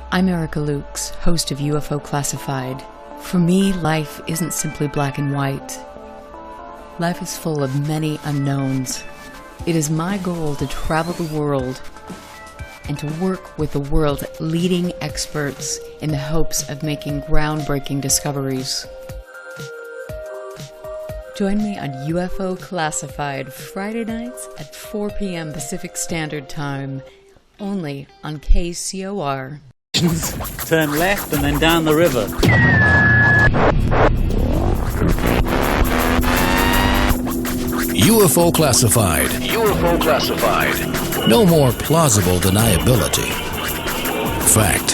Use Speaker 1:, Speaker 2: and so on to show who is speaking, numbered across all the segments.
Speaker 1: I'm Erica Lukes, host of UFO Classified. For me, life isn't simply black and white. Life is full of many unknowns. It is my goal to travel the world and to work with the world's leading experts in the hopes of making groundbreaking discoveries. Join me on UFO Classified Friday nights at 4 p.m. Pacific Standard Time, only on KCOR.
Speaker 2: Turn left and then down the river.
Speaker 3: UFO Classified.
Speaker 4: UFO Classified.
Speaker 3: No more plausible deniability. Fact,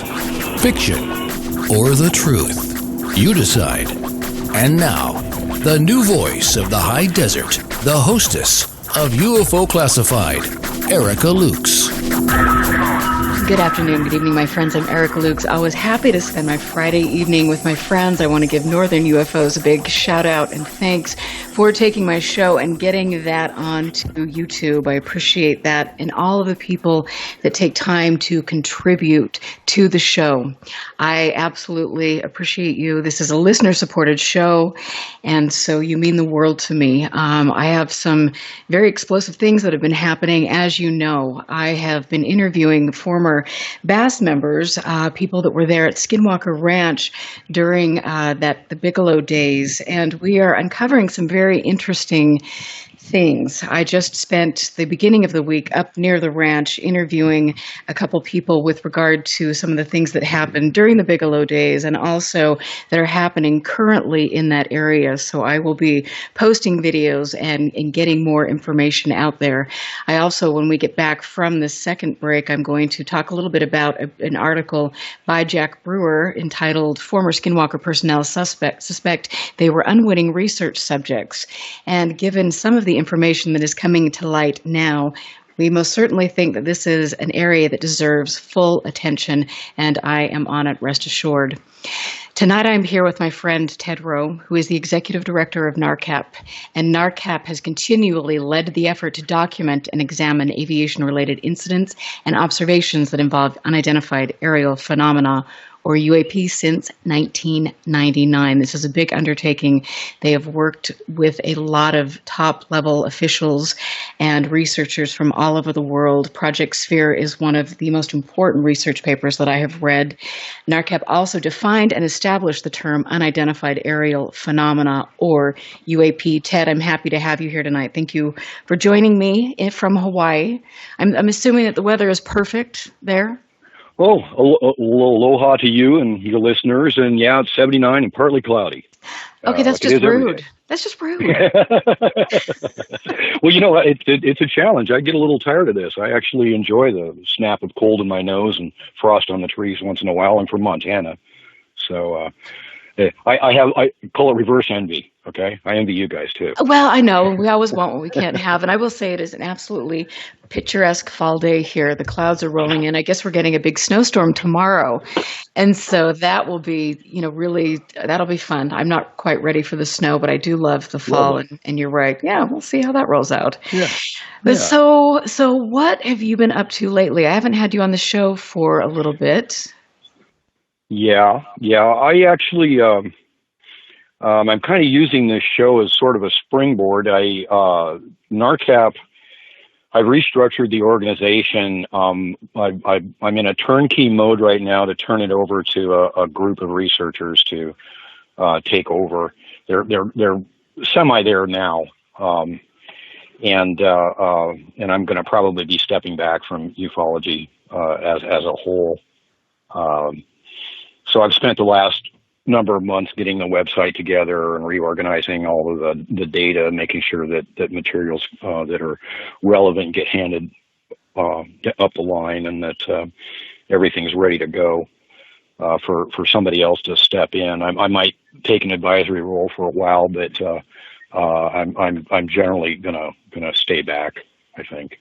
Speaker 3: fiction, or the truth. You decide. And now, the new voice of the high desert, the hostess of UFO Classified, Erica Lukes.
Speaker 1: Good afternoon, good evening, my friends. I'm Erica Lukes. Always happy to spend my Friday evening with my friends. I want to give Northern UFOs a big shout out and thanks for taking my show and getting that onto YouTube. I appreciate that, and all of the people that take time to contribute to the show. I absolutely appreciate you. This is a listener-supported show, and so you mean the world to me. I have some very explosive things that have been happening. As you know, I have been interviewing former Bass members, people that were there at Skinwalker Ranch during the Bigelow days, and we are uncovering some very interesting things. I just spent the beginning of the week up near the ranch interviewing a couple people with regard to some of the things that happened during the Bigelow days and also that are happening currently in that area. So I will be posting videos and getting more information out there. I also, when we get back from the second break, I'm going to talk a little bit about an article by Jack Brewer entitled "Former Skinwalker Personnel Suspect They Were Unwitting Research Subjects." And given some of the information that is coming to light now, we most certainly think that this is an area that deserves full attention, and I am on it, rest assured. Tonight I'm here with my friend Ted Rowe, who is the executive director of NARCAP, and NARCAP has continually led the effort to document and examine aviation-related incidents and observations that involve unidentified aerial phenomena, or UAP, since 1999. This is a big undertaking. They have worked with a lot of top-level officials and researchers from all over the world. Project Sphere is one of the most important research papers that I have read. NARCAP also defined and established the term unidentified aerial phenomena, or UAP. Ted, I'm happy to have you here tonight. Thank you for joining me from Hawaii. I'm assuming that the weather is perfect there?
Speaker 5: Oh, aloha to you and your listeners. And yeah, it's 79 and partly cloudy.
Speaker 1: Okay, that's just rude. That's just rude.
Speaker 5: Well, you know, it's a challenge. I get a little tired of this. I actually enjoy the snap of cold in my nose and frost on the trees once in a while. I'm from Montana. So I call it reverse envy. Okay, I envy you guys too.
Speaker 1: Well, I know we always want what we can't have, and I will say it is an absolutely picturesque fall day here. The clouds are rolling in. I guess we're getting a big snowstorm tomorrow, and so that will be, really that'll be fun. I'm not quite ready for the snow, but I do love the fall. And you're right. Yeah, we'll see how that rolls out. Yeah. But so what have you been up to lately? I haven't had you on the show for a little bit.
Speaker 5: Yeah. I actually. I'm kind of using this show as sort of a springboard. NARCAP, I've restructured the organization. I'm in a turnkey mode right now to turn it over to a group of researchers to take over. They're semi there now, and I'm going to probably be stepping back from ufology as a whole. So I've spent the last number of months getting the website together and reorganizing all of the data, making sure that materials that are relevant get handed up the line, and that everything's ready to go for somebody else to step in. I might take an advisory role for a while, but I'm generally gonna stay back, I think,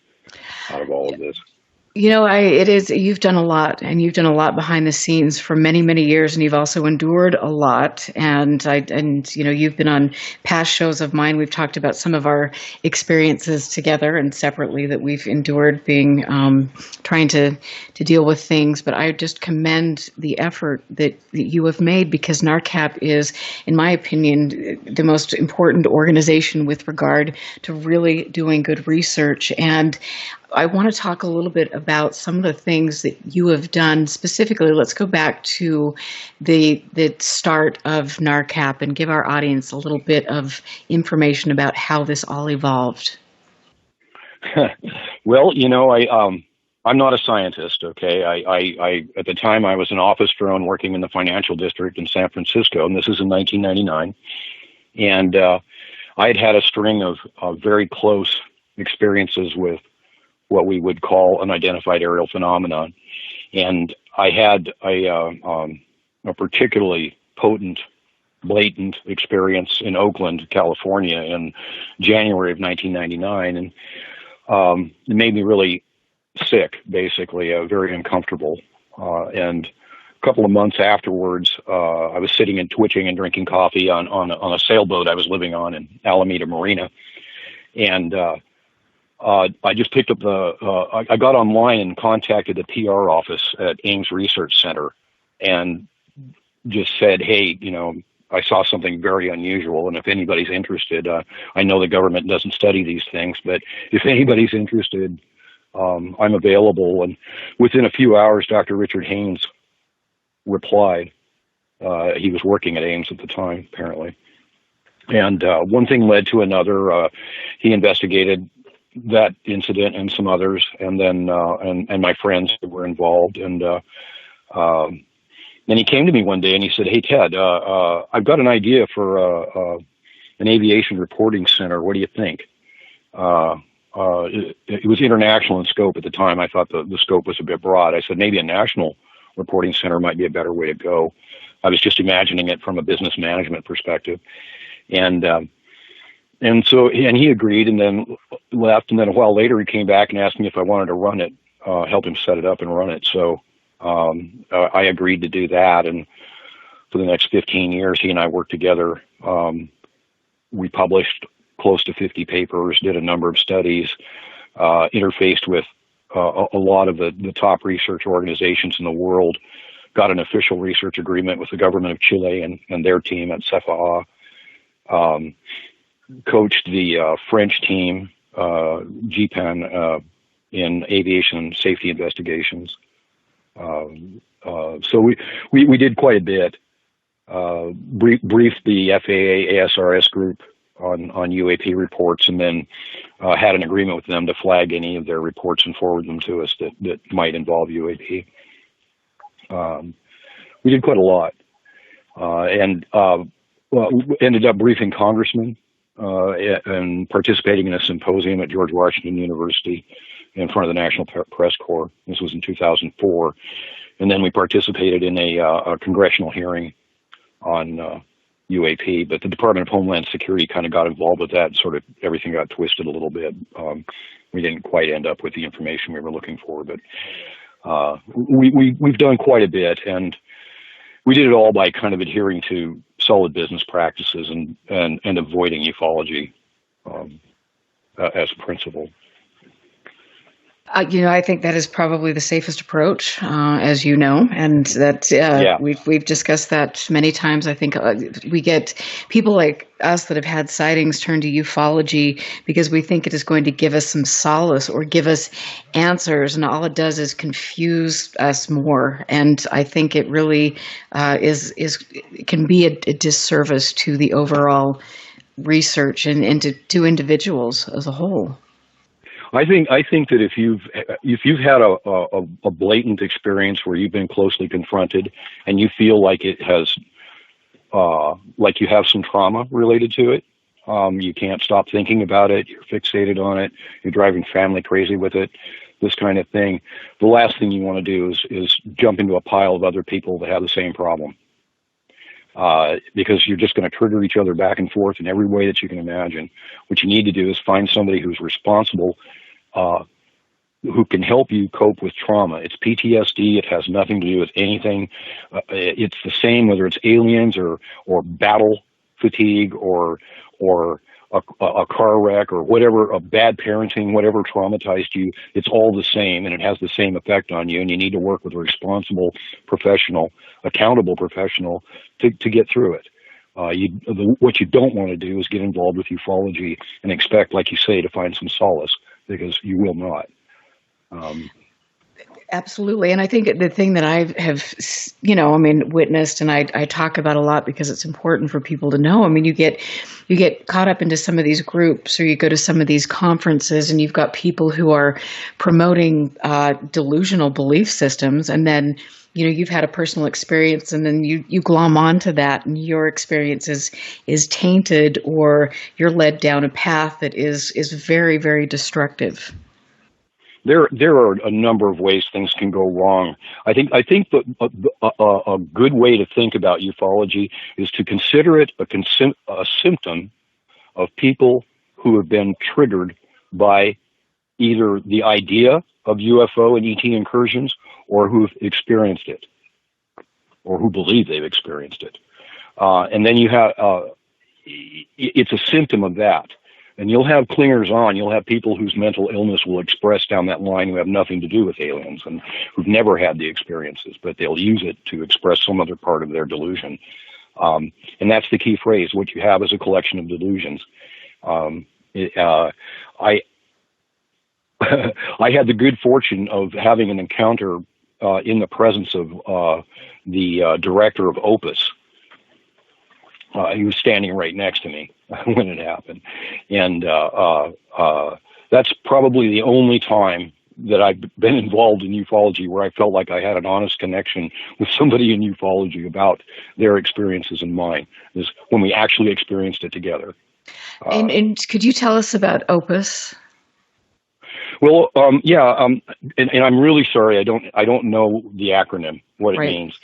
Speaker 5: out of all of this.
Speaker 1: You've done a lot, and you've done a lot behind the scenes for many, many years, and you've also endured a lot. You've been on past shows of mine. We've talked about some of our experiences together and separately that we've endured being, trying to deal with things. But I just commend the effort that you have made, because NARCAP is, in my opinion, the most important organization with regard to really doing good research. And I want to talk a little bit about some of the things that you have done specifically. Let's go back to the start of NARCAP and give our audience a little bit of information about how this all evolved.
Speaker 5: Well, I'm not a scientist. Okay, I at the time I was an office drone working in the financial district in San Francisco, and this is in 1999, and I had a string of very close experiences with what we would call unidentified aerial phenomenon. And I had a particularly potent, blatant experience in Oakland, California in January of 1999. And it made me really sick, basically, very uncomfortable. And a couple of months afterwards, I was sitting and twitching and drinking coffee on a sailboat I was living on in Alameda Marina. And I just picked up I got online and contacted the PR office at Ames Research Center and just said, hey, I saw something very unusual, and if anybody's interested, I know the government doesn't study these things, but if anybody's interested, I'm available. And within a few hours, Dr. Richard Haynes replied. He was working at Ames at the time, apparently. And one thing led to another. He investigated that incident and some others, and then and my friends who were involved. And then he came to me one day and he said, "Hey Ted, I've got an idea for an aviation reporting center. What do you think?" It was international in scope at the time. I thought the scope was a bit broad. I said maybe a national reporting center might be a better way to go. I was just imagining it from a business management perspective, and so he agreed, and then left. And then a while later, he came back and asked me if I wanted to run it, help him set it up and run it. So I agreed to do that. And for the next 15 years, he and I worked together. We published close to 50 papers, did a number of studies, interfaced with a lot of the top research organizations in the world, got an official research agreement with the government of Chile and their team at CFAA. Coached the French team, GPAN, in aviation safety investigations. So we did quite a bit. Briefed the FAA ASRS group on UAP reports, and then had an agreement with them to flag any of their reports and forward them to us that might involve UAP. We did quite a lot, and ended up briefing congressmen and participating in a symposium at George Washington University in front of the National Press Corps. This was in 2004. And then we participated in a congressional hearing on UAP, but the Department of Homeland Security kind of got involved with that, and sort of everything got twisted a little bit. We didn't quite end up with the information we were looking for, but we've done quite a bit, and we did it all by kind of adhering to solid business practices and avoiding ufology as a principle.
Speaker 1: I think that is probably the safest approach, as you know, and that we've discussed that many times. I think we get people like us that have had sightings turn to ufology because we think it is going to give us some solace or give us answers, and all it does is confuse us more. And I think it really can be a disservice to the overall research and to individuals as a whole.
Speaker 5: I think that if you've had a blatant experience where you've been closely confronted and you feel like it has, like you have some trauma related to it, you can't stop thinking about it, you're fixated on it, you're driving family crazy with it, this kind of thing. The last thing you want to do is jump into a pile of other people that have the same problem. Because you're just going to trigger each other back and forth in every way that you can imagine. What you need to do is find somebody who's responsible who can help you cope with trauma. It's PTSD. It has nothing to do with anything. It's the same whether it's aliens or battle fatigue or a car wreck or whatever, a bad parenting, whatever traumatized you. It's all the same, and it has the same effect on you. And you need to work with a responsible professional, accountable professional to get through it. What you don't want to do is get involved with ufology and expect, like you say, to find some solace, because you will not.
Speaker 1: Absolutely. And I think the thing that I have, witnessed, and I talk about a lot because it's important for people to know. I mean, you get caught up into some of these groups, or you go to some of these conferences, and you've got people who are promoting delusional belief systems, and then you've had a personal experience, and then you glom onto that, and your experience is tainted, or you're led down a path that is very, very destructive.
Speaker 5: There are a number of ways things can go wrong. I think that a good way to think about ufology is to consider it a symptom of people who have been triggered by either the idea of UFO and ET incursions, or who've experienced it, or who believe they've experienced it. And then you have, it's a symptom of that. And you'll have clingers on. You'll have people whose mental illness will express down that line who have nothing to do with aliens and who've never had the experiences, but they'll use it to express some other part of their delusion. And that's the key phrase. What you have is a collection of delusions. I had the good fortune of having an encounter in the presence of the director of Opus. He was standing right next to me when it happened. And that's probably the only time that I've been involved in ufology where I felt like I had an honest connection with somebody in ufology about their experiences and mine, is when we actually experienced it together.
Speaker 1: And could you tell us about Opus?
Speaker 5: Well, and I'm really sorry, I don't know the acronym, what it means,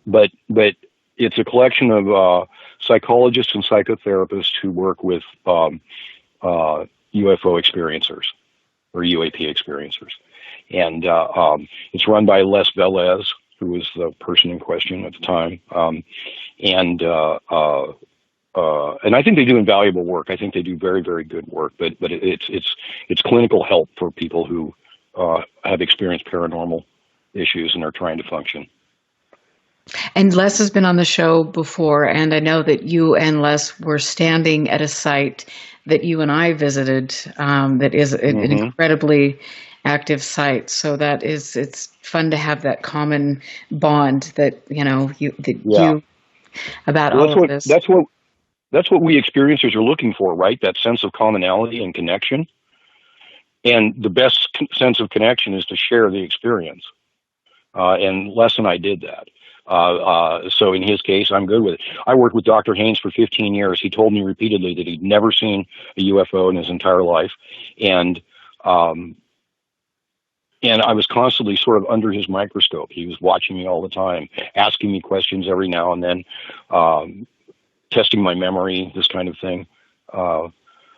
Speaker 5: but it's a collection of psychologists and psychotherapists who work with UFO experiencers or UAP experiencers, and it's run by Les Velez, who was the person in question at the time, and I think they do invaluable work. I think they do very, very good work, but it's clinical help for people who have experienced paranormal issues and are trying to function.
Speaker 1: And Les has been on the show before, and I know that you and Les were standing at a site that you and I visited that is an incredibly active site. So it's fun to have that common bond that you about all of this.
Speaker 5: That's what we experiencers are looking for, right? That sense of commonality and connection. And the best sense of connection is to share the experience. And Les and I did that. So in his case, I'm good with it. I worked with Dr. Haynes for 15 years. He told me repeatedly that he'd never seen a UFO in his entire life. And I was constantly sort of under his microscope. He was watching me all the time, asking me questions every now and then, testing my memory, this kind of thing,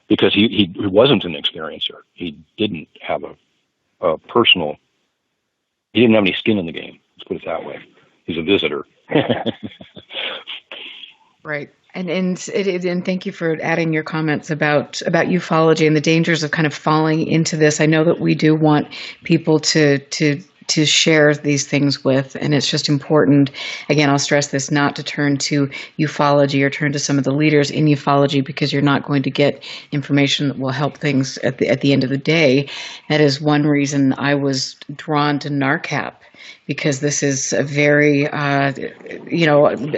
Speaker 5: because he wasn't an experiencer. He didn't have a personal, he didn't have any skin in the game. Let's put it that way. He's a visitor.
Speaker 1: Right. And thank you for adding your comments about ufology and the dangers of kind of falling into this. I know that we do want people to share these things with, and it's just important. Again, I'll stress this, not to turn to ufology or turn to some of the leaders in ufology, because you're not going to get information that will help things at the end of the day. That is one reason I was drawn to NARCAP, because this is a very,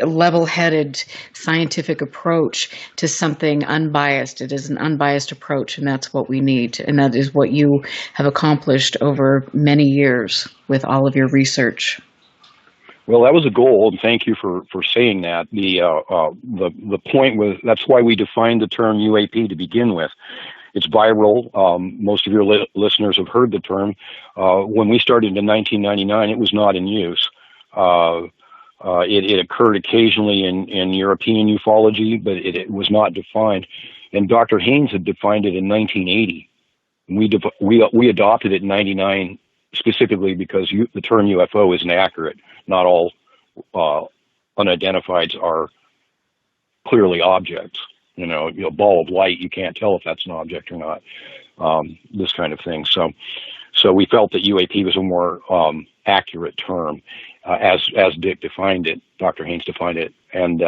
Speaker 1: level-headed scientific approach to something unbiased. It is an unbiased approach, and that's what we need. And that is what you have accomplished over many years with all of your research.
Speaker 5: Well, that was a goal, and thank you for saying that. The point was, that's why we defined the term UAP to begin with. It's viral. Most of your listeners have heard the term. When we started in 1999, it was not in use. It occurred occasionally in European ufology, but it was not defined. And Dr. Haynes had defined it in 1980. We adopted it in '99 specifically because the term UFO is inaccurate. Not all unidentifieds are clearly objects. A ball of light, you can't tell if that's an object or not. This kind of thing. So we felt that UAP was a more accurate term, as Dick defined it, Dr. Haynes defined it, and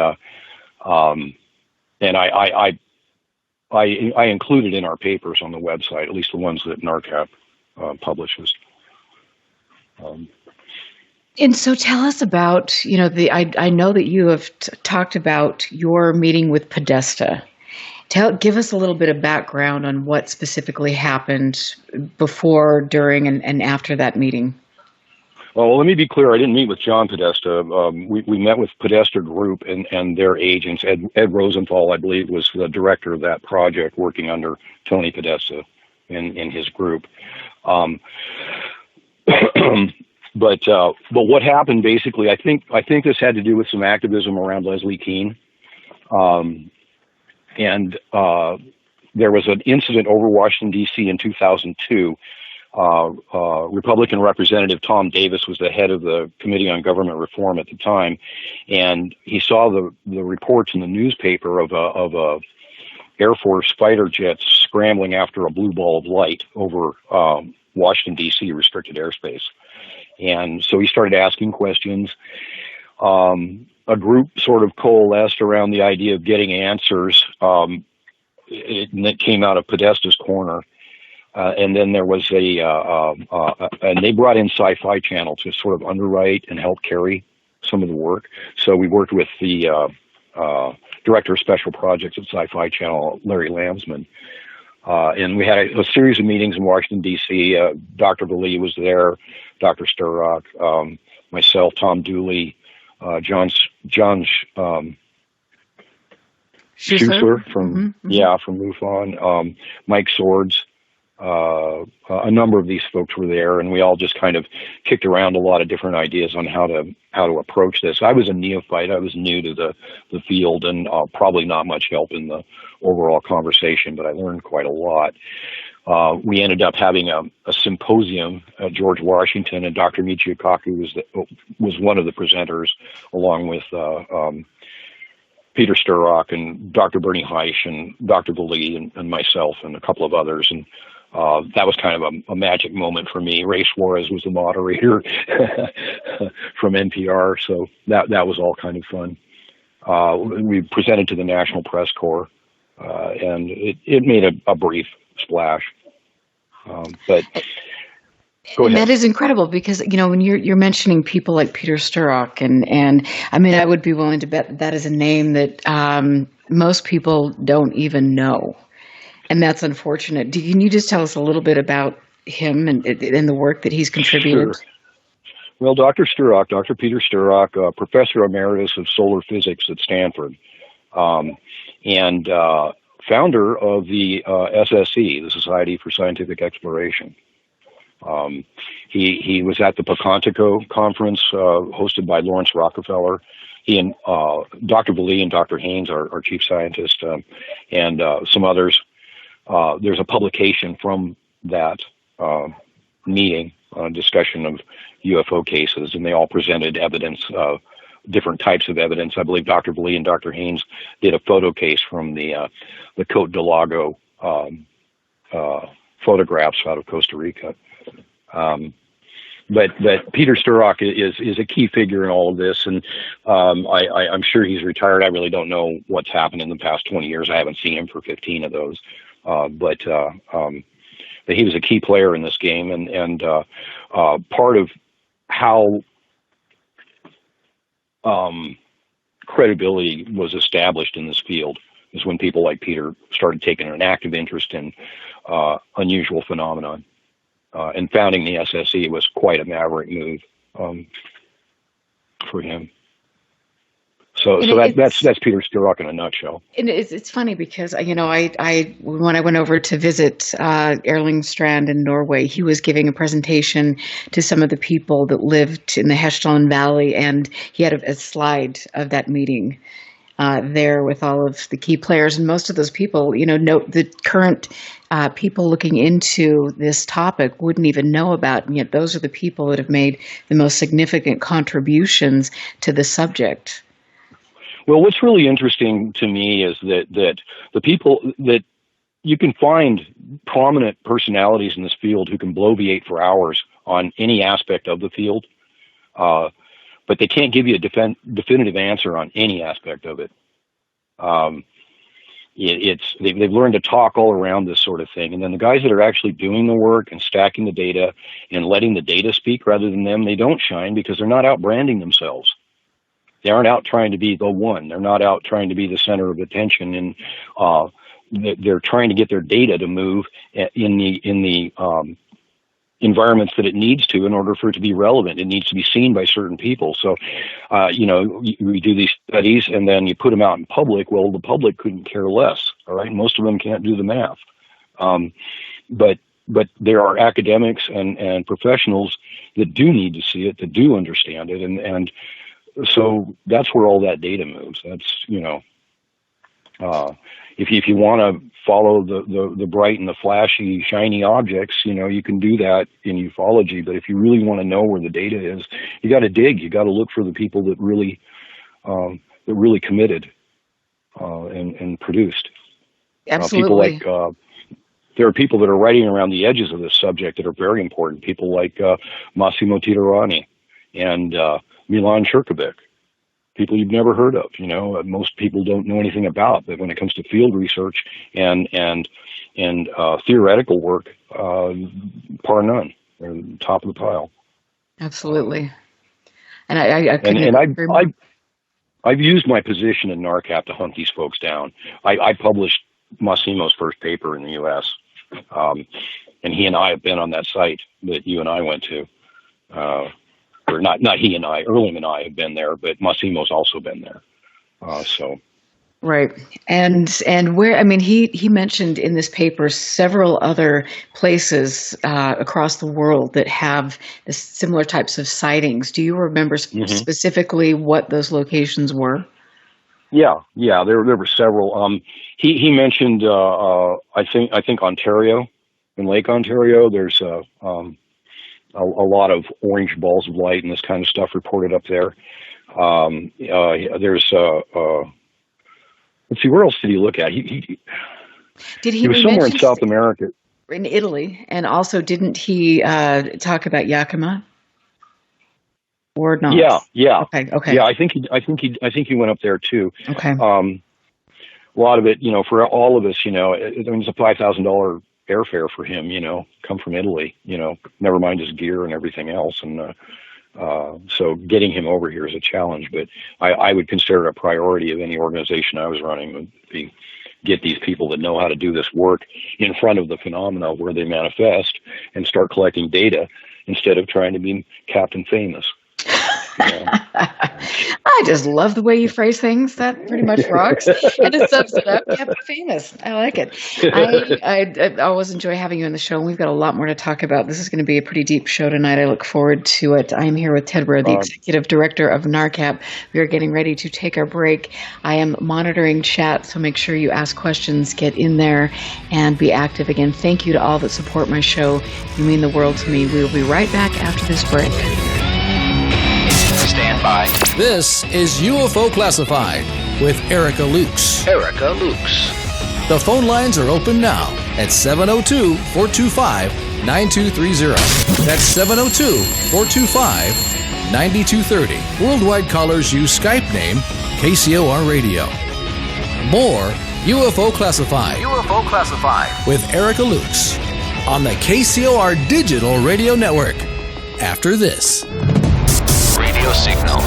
Speaker 5: I included in our papers on the website, at least the ones that NARCAP publishes.
Speaker 1: And so tell us about, I know that you have talked about your meeting with Podesta. Give us a little bit of background on what specifically happened before, during, and after that meeting.
Speaker 5: Well, let me be clear. I didn't meet with John Podesta. We met with Podesta Group and their agents. Ed Rosenthal, I believe, was the director of that project, working under Tony Podesta in his group. But what happened basically, I think this had to do with some activism around Leslie Kean. And there was an incident over Washington, D.C. in 2002. Republican Representative Tom Davis was the head of the Committee on Government Reform at the time, and he saw the reports in the newspaper of a Air Force fighter jets scrambling after a blue ball of light over Washington, D.C. restricted airspace. And so he started asking questions. A group sort of coalesced around the idea of getting answers, and it came out of Podesta's corner. And then there was and they brought in Sci-Fi Channel to sort of underwrite and help carry some of the work. So we worked with the director of special projects at Sci-Fi Channel, Larry Lambsman. And we had a series of meetings in Washington, D.C. Dr. Valee was there, Dr. Sturrock, myself, Tom Dooley, John Schuessler from MUFON, Mike Swords. A number of these folks were there, and we all just kind of kicked around a lot of different ideas on how to approach this. I was a neophyte. I was new to the field, and probably not much help in the overall conversation, but I learned quite a lot. We ended up having a symposium at George Washington, and Dr. Michio Kaku was one of the presenters, along with Peter Sturrock and Dr. Bernie Heisch and Dr. Valee and myself and a couple of others. And that was kind of a magic moment for me. Ray Suarez was the moderator from NPR, so that was all kind of fun. We presented to the National Press Corps, and it made a brief splash. But go ahead.
Speaker 1: That is incredible because, when you're mentioning people like Peter Sturrock and I mean, I would be willing to bet that is a name that most people don't even know. And that's unfortunate. Can you just tell us a little bit about him and the work that he's contributed?
Speaker 5: Sure. Well, Dr. Peter Sturrock, professor emeritus of solar physics at Stanford, and founder of the SSE, the Society for Scientific Exploration. He was at the Pocantico conference hosted by Lawrence Rockefeller. He and Dr. Valee and Dr. Haynes, our chief scientist, and some others. There's a publication from that meeting, discussion of UFO cases, and they all presented evidence, different types of evidence. I believe Dr. Valee and Dr. Haynes did a photo case from the Cote del Lago photographs out of Costa Rica. But Peter Sturrock is a key figure in all of this, and I'm sure he's retired. I really don't know what's happened in the past 20 years. I haven't seen him for 15 of those. But he was a key player in this game, and part of how credibility was established in this field is when people like Peter started taking an active interest in unusual phenomenon. And founding the SSE was quite a maverick move for him. So that's Peter Sturrock in a nutshell.
Speaker 1: And it's funny because when I went over to visit Erling Strand in Norway, he was giving a presentation to some of the people that lived in the Hesdalen Valley, and he had a slide of that meeting. there with all of the key players. And most of those people, note the current people looking into this topic wouldn't even know about, and yet those are the people that have made the most significant contributions to the subject.
Speaker 5: Well, what's really interesting to me is that the people that you can find prominent personalities in this field who can bloviate for hours on any aspect of the field, but they can't give you a definitive answer on any aspect of it. They've learned to talk all around this sort of thing, and then the guys that are actually doing the work and stacking the data and letting the data speak rather than them, they don't shine because they're not out branding themselves. They aren't out trying to be the one. They're not out trying to be the center of attention, and they're trying to get their data to move in the environments that it needs to in order for it to be relevant. It needs to be seen by certain people. So, we do these studies and then you put them out in public. Well, the public couldn't care less. All right. Most of them can't do the math. But there are academics and professionals that do need to see it, that do understand it. And so that's where all that data moves. That's, if you want to follow the bright and the flashy, shiny objects, you can do that in ufology. But if you really want to know where the data is, you got to dig. You got to look for the people that really committed and produced.
Speaker 1: Absolutely.
Speaker 5: People like there are people that are writing around the edges of this subject that are very important. People like Massimo Titerani and Milan Cherkovic. People you've never heard of, most people don't know anything about. But when it comes to field research and theoretical work, par none. They're top of the pile.
Speaker 1: Absolutely. And
Speaker 5: I've used my position in NARCAP to hunt these folks down. I published Massimo's first paper in the U.S., and he and I have been on that site that you and I went to. Or not he and I, Erling and I have been there, but Massimo's also been there.
Speaker 1: Right. And where, he mentioned in this paper several other places across the world that have similar types of sightings. Do you remember specifically what those locations were?
Speaker 5: Yeah, there were several. He mentioned, I think Ontario, in Lake Ontario, there's a lot of orange balls of light and this kind of stuff reported up there. There's let's see, where else did he look at? He was somewhere in South America.
Speaker 1: In Italy, and also didn't he talk about Yakima? Or not?
Speaker 5: Yeah.
Speaker 1: Okay.
Speaker 5: Yeah, I think he went up there too.
Speaker 1: Okay.
Speaker 5: A lot of it, for all of us, it's a $5,000 airfare for him, come from Italy, never mind his gear and everything else. And so getting him over here is a challenge, but I would consider it a priority of any organization I was running would be get these people that know how to do this work in front of the phenomena where they manifest and start collecting data instead of trying to be Captain Famous.
Speaker 1: I just love the way you phrase things. That pretty much rocks. And it sums it up. Captain Famous. I like it. I always enjoy having you on the show. We've got a lot more to talk about. This is going to be a pretty deep show tonight. I look forward to it. I'm here with Ted Rowe, the Executive Director of NARCAP. We are getting ready to take our break. I am monitoring chat, so make sure you ask questions, get in there, and be active. Again, thank you to all that support my show. You mean the world to me. We will be right back after this break.
Speaker 4: Stand by.
Speaker 3: This is UFO Classified with Erica Lukes. The phone lines are open now at 702-425-9230. That's 702-425-9230. Worldwide callers use Skype name KCOR Radio. More UFO Classified with Erica Lukes on the KCOR Digital Radio Network. After this.
Speaker 4: Radio signal.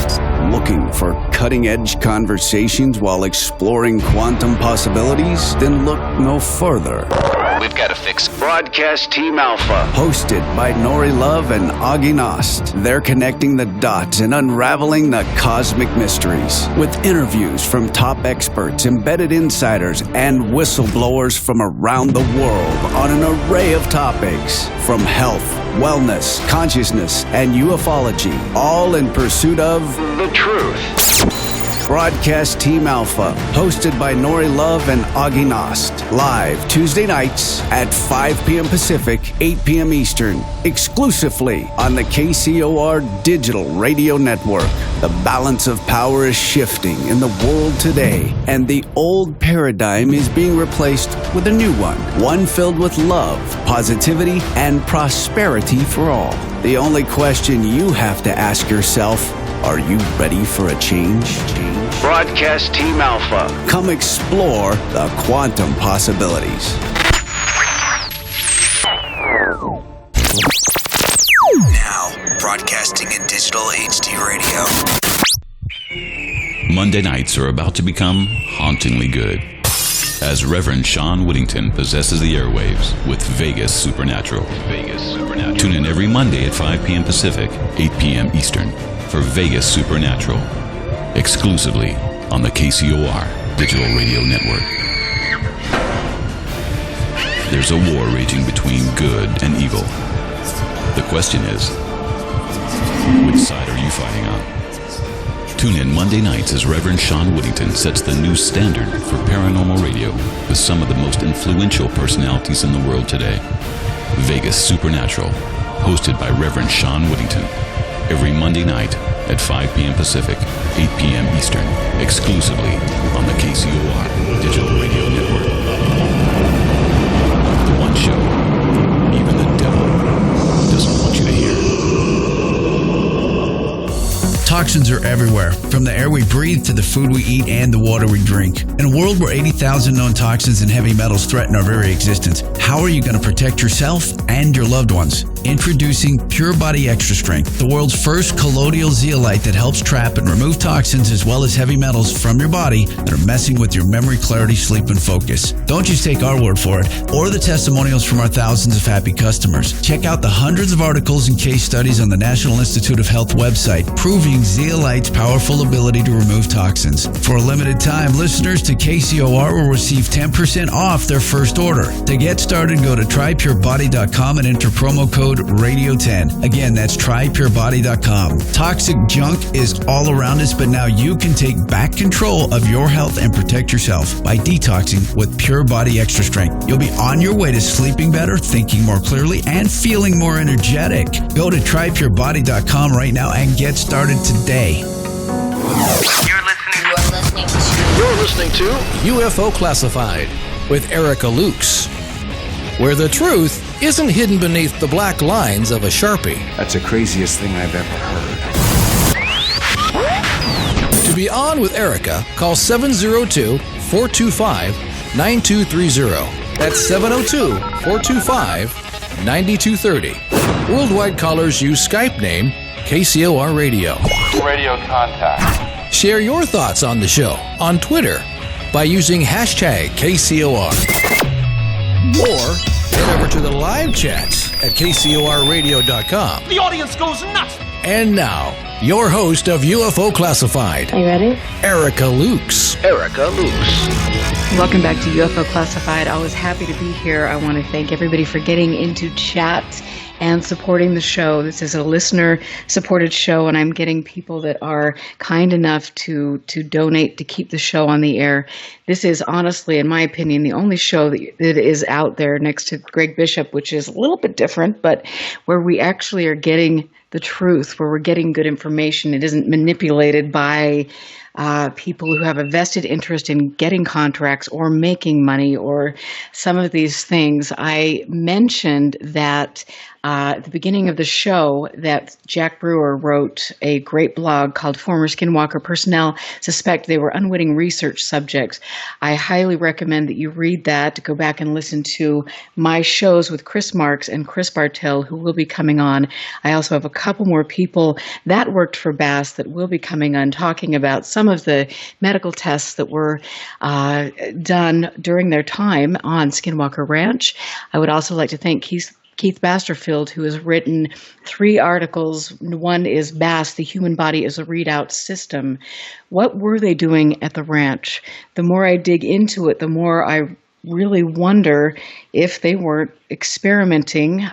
Speaker 6: Looking for cutting-edge conversations while exploring quantum possibilities? Then look no further.
Speaker 4: We've got to fix Broadcast Team Alpha.
Speaker 6: Hosted by Nori Love and Augie Nost. They're connecting the dots and unraveling the cosmic mysteries. With interviews from top experts, embedded insiders, and whistleblowers from around the world on an array of topics. From health, wellness, consciousness, and ufology. All in pursuit of
Speaker 4: the truth.
Speaker 6: Broadcast Team Alpha, hosted by Nori Love and Augie Nost. Live Tuesday nights at 5 p.m. Pacific, 8 p.m. Eastern, exclusively on the KCOR Digital Radio Network. The balance of power is shifting in the world today, and the old paradigm is being replaced with a new one filled with love, positivity, and prosperity for all. The only question you have to ask yourself, are you ready for a change?
Speaker 4: Broadcast Team Alpha.
Speaker 6: Come explore the quantum possibilities.
Speaker 7: Now, broadcasting in digital HD radio.
Speaker 8: Monday nights are about to become hauntingly good, as Reverend Sean Whittington possesses the airwaves with Vegas Supernatural. Tune in every Monday at 5 p.m. Pacific, 8 p.m. Eastern for Vegas Supernatural, exclusively on the KCOR Digital Radio Network. There's a war raging between good and evil. The question is, which side are you fighting on? Tune in Monday nights as Reverend Sean Whittington sets the new standard for paranormal radio with some of the most influential personalities in the world today. Vegas Supernatural, hosted by Reverend Sean Whittington, every Monday night at 5 p.m. Pacific, 8 p.m. Eastern, exclusively on the KCOR Digital Radio Network. The one show even the devil doesn't want you to hear.
Speaker 9: Toxins are everywhere, from the air we breathe to the food we eat and the water we drink. In a world where 80,000 known toxins and heavy metals threaten our very existence, how are you going to protect yourself and your loved ones? Introducing Pure Body Extra Strength, the world's first colloidal zeolite that helps trap and remove toxins as well as heavy metals from your body that are messing with your memory, clarity, sleep, and focus. Don't just take our word for it or the testimonials from our thousands of happy customers. Check out the hundreds of articles and case studies on the National Institute of Health website proving zeolite's powerful ability to remove toxins. For a limited time, listeners to KCOR will receive 10% off their first order. To get started, go to trypurebody.com and enter promo code RADIO10. Again, that's trypurebody.com. Toxic junk is all around us, but now you can take back control of your health and protect yourself by detoxing with Pure Body Extra Strength. You'll be on your way to sleeping better, thinking more clearly, and feeling more energetic. Go to trypurebody.com right now and get started today.
Speaker 3: You're listening to UFO Classified with Erica Lukes, where the truth isn't hidden beneath the black lines of a Sharpie.
Speaker 6: That's the craziest thing I've ever heard.
Speaker 3: To be on with Erica, call 702-425-9230. That's 702-425-9230. Worldwide callers use Skype name KCOR Radio.
Speaker 10: Radio contact.
Speaker 3: Share your thoughts on the show on Twitter by using hashtag KCOR. Or head over to the live chats at KCORradio.com.
Speaker 10: The audience goes nuts.
Speaker 3: And now, your host of UFO Classified.
Speaker 1: Are you ready?
Speaker 3: Erica Lukes.
Speaker 1: Welcome back to UFO Classified. Always happy to be here. I want to thank everybody for getting into chat and supporting the show. This is a listener-supported show, and I'm getting people that are kind enough to donate to keep the show on the air. This is honestly, in my opinion, the only show that is out there next to Greg Bishop, which is a little bit different, but where we actually are getting the truth, where we're getting good information. It isn't manipulated by people who have a vested interest in getting contracts or making money or some of these things. I mentioned that at the beginning of the show that Jack Brewer wrote a great blog called Former Skinwalker Personnel Suspect They Were Unwitting Research Subjects. I highly recommend that you read that, to go back and listen to my shows with Chris Marks and Chris Bartell, who will be coming on. I also have a couple more people that worked for Bass that will be coming on, talking about some of the medical tests that were done during their time on Skinwalker Ranch. I would also like to thank Keith Basterfield, who has written 3 articles. One is Bass, the Human Body as a Readout System. What were they doing at the ranch? The more I dig into it, the more I really wonder if they weren't experimenting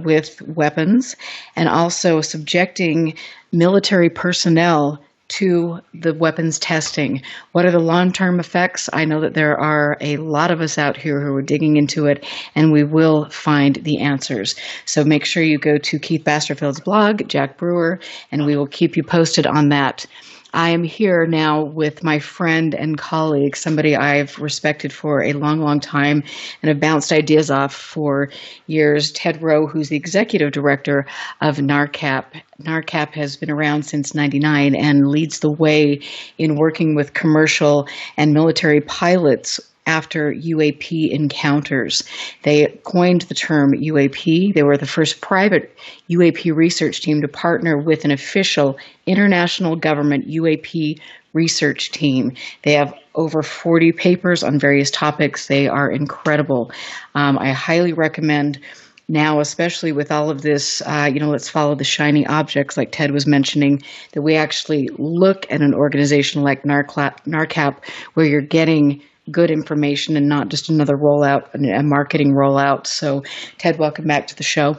Speaker 1: with weapons and also subjecting military personnel to the weapons testing. What are the long-term effects? I know that there are a lot of us out here who are digging into it, and we will find the answers. So make sure you go to Keith Basterfield's blog, Jack Brewer, and we will keep you posted on that. I am here now with my friend and colleague, somebody I've respected for a long, long time and have bounced ideas off for years, Ted Roe, who's the executive director of NARCAP. NARCAP has been around since '99 and leads the way in working with commercial and military pilots after UAP encounters. They coined the term UAP. They were the first private UAP research team to partner with an official international government UAP research team. They have over 40 papers on various topics. They are incredible. I highly recommend now, especially with all of this, let's follow the shiny objects like Ted was mentioning, that we actually look at an organization like NARCAP where you're getting good information and not just another rollout, a marketing rollout. So, Ted, welcome back to the show.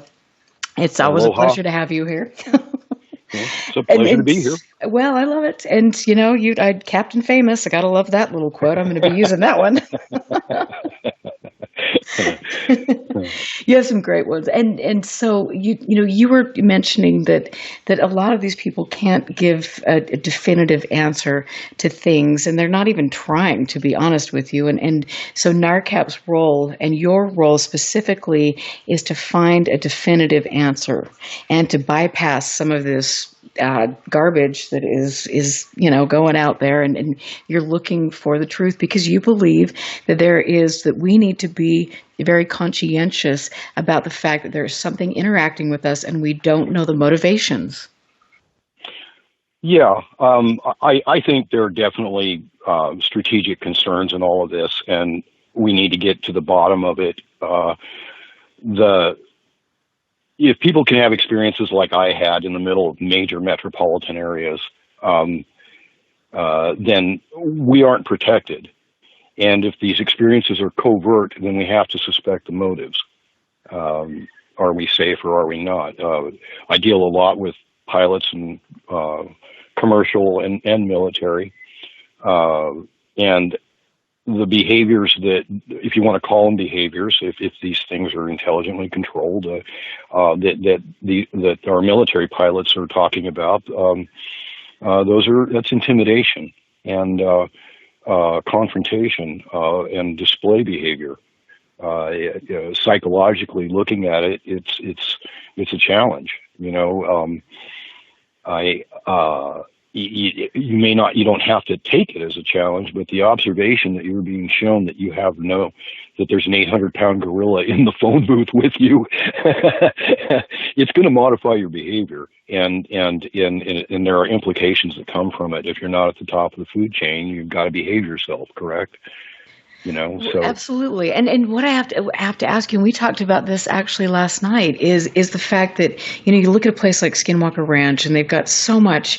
Speaker 1: It's always a pleasure to have you here.
Speaker 5: It's a pleasure to be here.
Speaker 1: Well, I love it. And, Captain Famous, I got to love that little quote. I'm going to be using that one. You have some great ones. And so you were mentioning that a lot of these people can't give a definitive answer to things, and they're not even trying, to be honest with you. And so NARCAP's role, and your role specifically, is to find a definitive answer and to bypass some of this garbage that is going out there, and you're looking for the truth because you believe that we need to be very conscientious about the fact that there's something interacting with us and we don't know the motivations.
Speaker 5: Yeah, I think there are definitely strategic concerns in all of this, and we need to get to the bottom of it. If people can have experiences like I had in the middle of major metropolitan areas, then we aren't protected. And if these experiences are covert, then we have to suspect the motives. Are we safe or are we not? I deal a lot with pilots and commercial and military. And the behaviors that, if you want to call them behaviors, if these things are intelligently controlled, that our military pilots are talking about, that's intimidation and confrontation and display behavior. Psychologically looking at it, it's a challenge. You don't have to take it as a challenge, but the observation that you're being shown that that there's an 800-pound gorilla in the phone booth with you, it's going to modify your behavior, and there are implications that come from it. If you're not at the top of the food chain, you've got to behave yourself, correct? So
Speaker 1: absolutely. And what I have to ask you, and we talked about this actually last night, is the fact that, you look at a place like Skinwalker Ranch and they've got so much,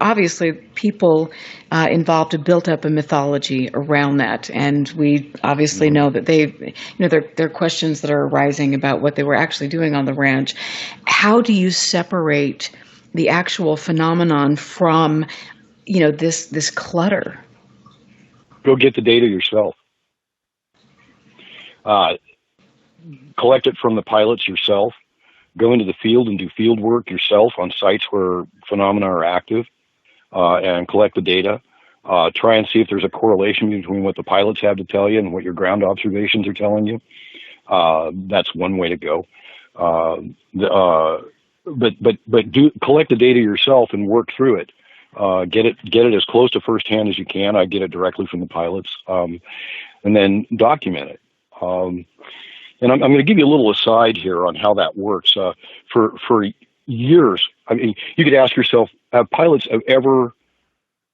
Speaker 1: obviously people involved have built up a mythology around that. And we obviously know that there are questions that are arising about what they were actually doing on the ranch. How do you separate the actual phenomenon from, this clutter?
Speaker 5: Go get the data yourself. Collect it from the pilots yourself. Go into the field and do field work yourself on sites where phenomena are active, and collect the data. Try and see if there's a correlation between what the pilots have to tell you and what your ground observations are telling you. That's one way to go. But collect the data yourself and work through it. Get it as close to firsthand as you can. I get it directly from the pilots, and then document it. And I'm going to give you a little aside here on how that works. For years, you could ask yourself, have pilots ever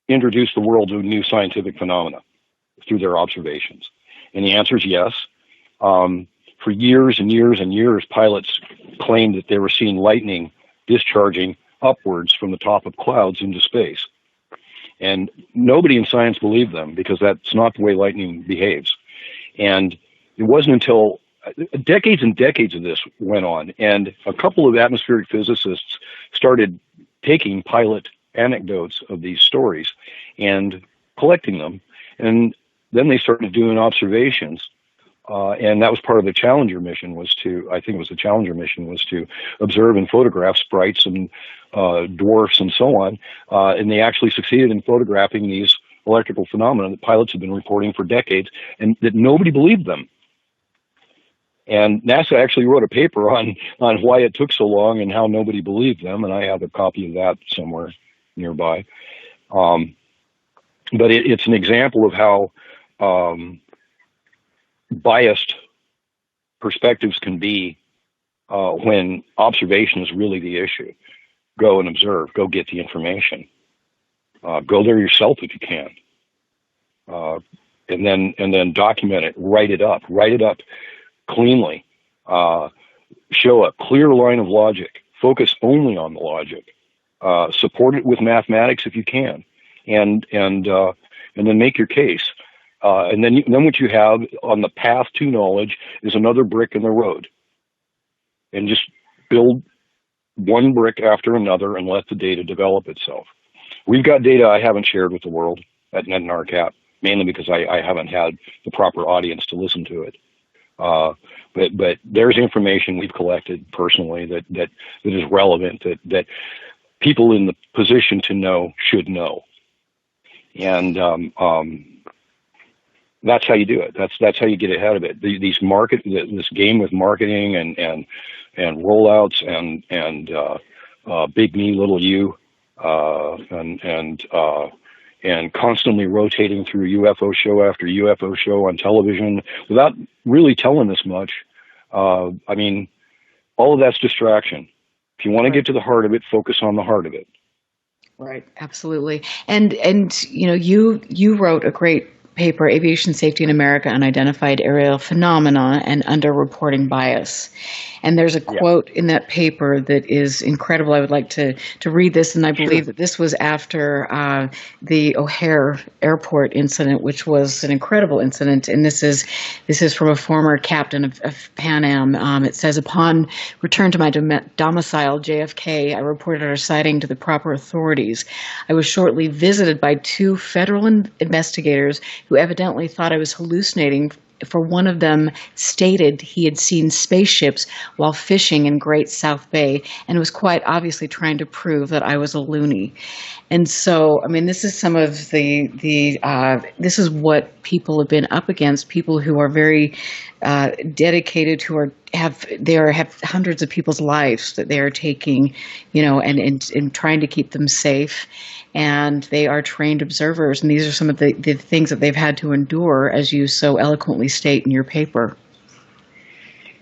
Speaker 5: introduced the world to a new scientific phenomena through their observations? And the answer is yes. For years and years and years, pilots claimed that they were seeing lightning discharging upwards from the top of clouds into space. And nobody in science believed them because that's not the way lightning behaves. And it wasn't until decades and decades of this went on, and a couple of atmospheric physicists started taking pilot anecdotes of these stories and collecting them. And then they started doing observations. And that was part of the Challenger mission was to observe and photograph sprites and dwarfs and so on. And they actually succeeded in photographing these electrical phenomena that pilots have been reporting for decades and that nobody believed them. And NASA actually wrote a paper on why it took so long and how nobody believed them, and I have a copy of that somewhere nearby. But it's an example of how biased perspectives can be when observation is really the issue. Go and observe. Go get the information. Go there yourself if you can, and then document it. Write it up. Write it up cleanly. Show a clear line of logic. Focus only on the logic. Support it with mathematics if you can, and then make your case. And then what you have on the path to knowledge is another brick in the road. And just build one brick after another and let the data develop itself. We've got data I haven't shared with the world at NARCAP, mainly because I haven't had the proper audience to listen to it. But there's information we've collected personally that is relevant, that people in the position to know should know. And that's how you do it. That's how you get ahead of it. This game with marketing and rollouts and big me, little you, and constantly rotating through UFO show after UFO show on television without really telling us much. I mean, all of that's distraction. If you want to get to the heart of it, focus on the heart of it.
Speaker 1: Right. Absolutely. And you wrote a great paper, Aviation Safety in America, Unidentified Aerial Phenomena and Underreporting Bias. And there's a quote in that paper that is incredible. I would like to read this, and I believe that this was after the O'Hare Airport incident, which was an incredible incident. And this is from a former captain of Pan Am. It says, upon return to my domicile, JFK, I reported our sighting to the proper authorities. I was shortly visited by two federal investigators who evidently thought I was hallucinating, for one of them stated he had seen spaceships while fishing in Great South Bay and was quite obviously trying to prove that I was a loony. And so, I mean, this is some of this is what people have been up against, people who are very dedicated, who have hundreds of people's lives that they are taking, and trying to keep them safe. And they are trained observers, and these are some of the things that they've had to endure, as you so eloquently state in your paper.